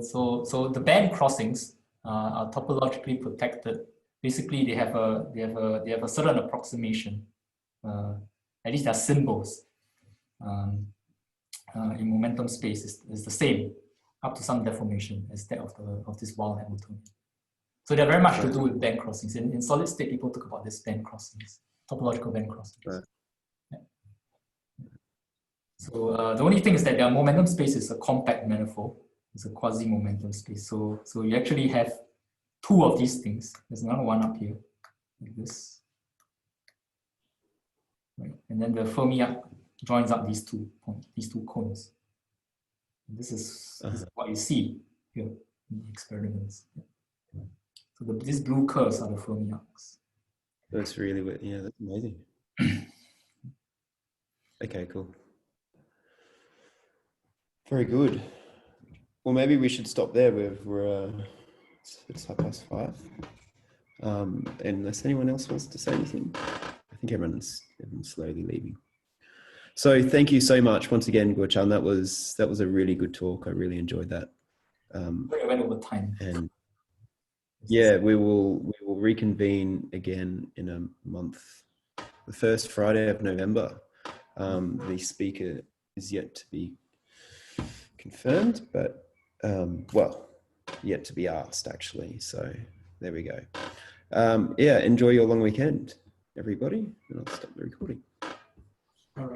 the band crossings are topologically protected. Basically, they have a certain approximation. At least their symbols in momentum space is the same up to some deformation as that of this Weyl Hamiltonian. So they're very much to do with band crossings. In solid state, people talk about this band crossings, topological band crossings. Right. Yeah. So the only thing is that their momentum space is a compact manifold, It's a quasi-momentum space. So you actually have two of these things. There's another one up here, like this. Right? And then the Fermi arc joins up these two cones. And this is what you see here in the experiments. So these blue curves are the Fermi arcs. That's really weird. Yeah, that's amazing. Okay, cool. Very good. Well, maybe we should stop there. It's 5:05. Unless anyone else wants to say anything, I think everyone's slowly leaving. So thank you so much once again, Guo Chuan. That was a really good talk. I really enjoyed that. I went over time. And yeah, we will reconvene again in a month, the first Friday of November. The speaker is yet to be confirmed, but well, yet to be asked actually. So there we go. Yeah, enjoy your long weekend, everybody, and I'll stop the recording. All right.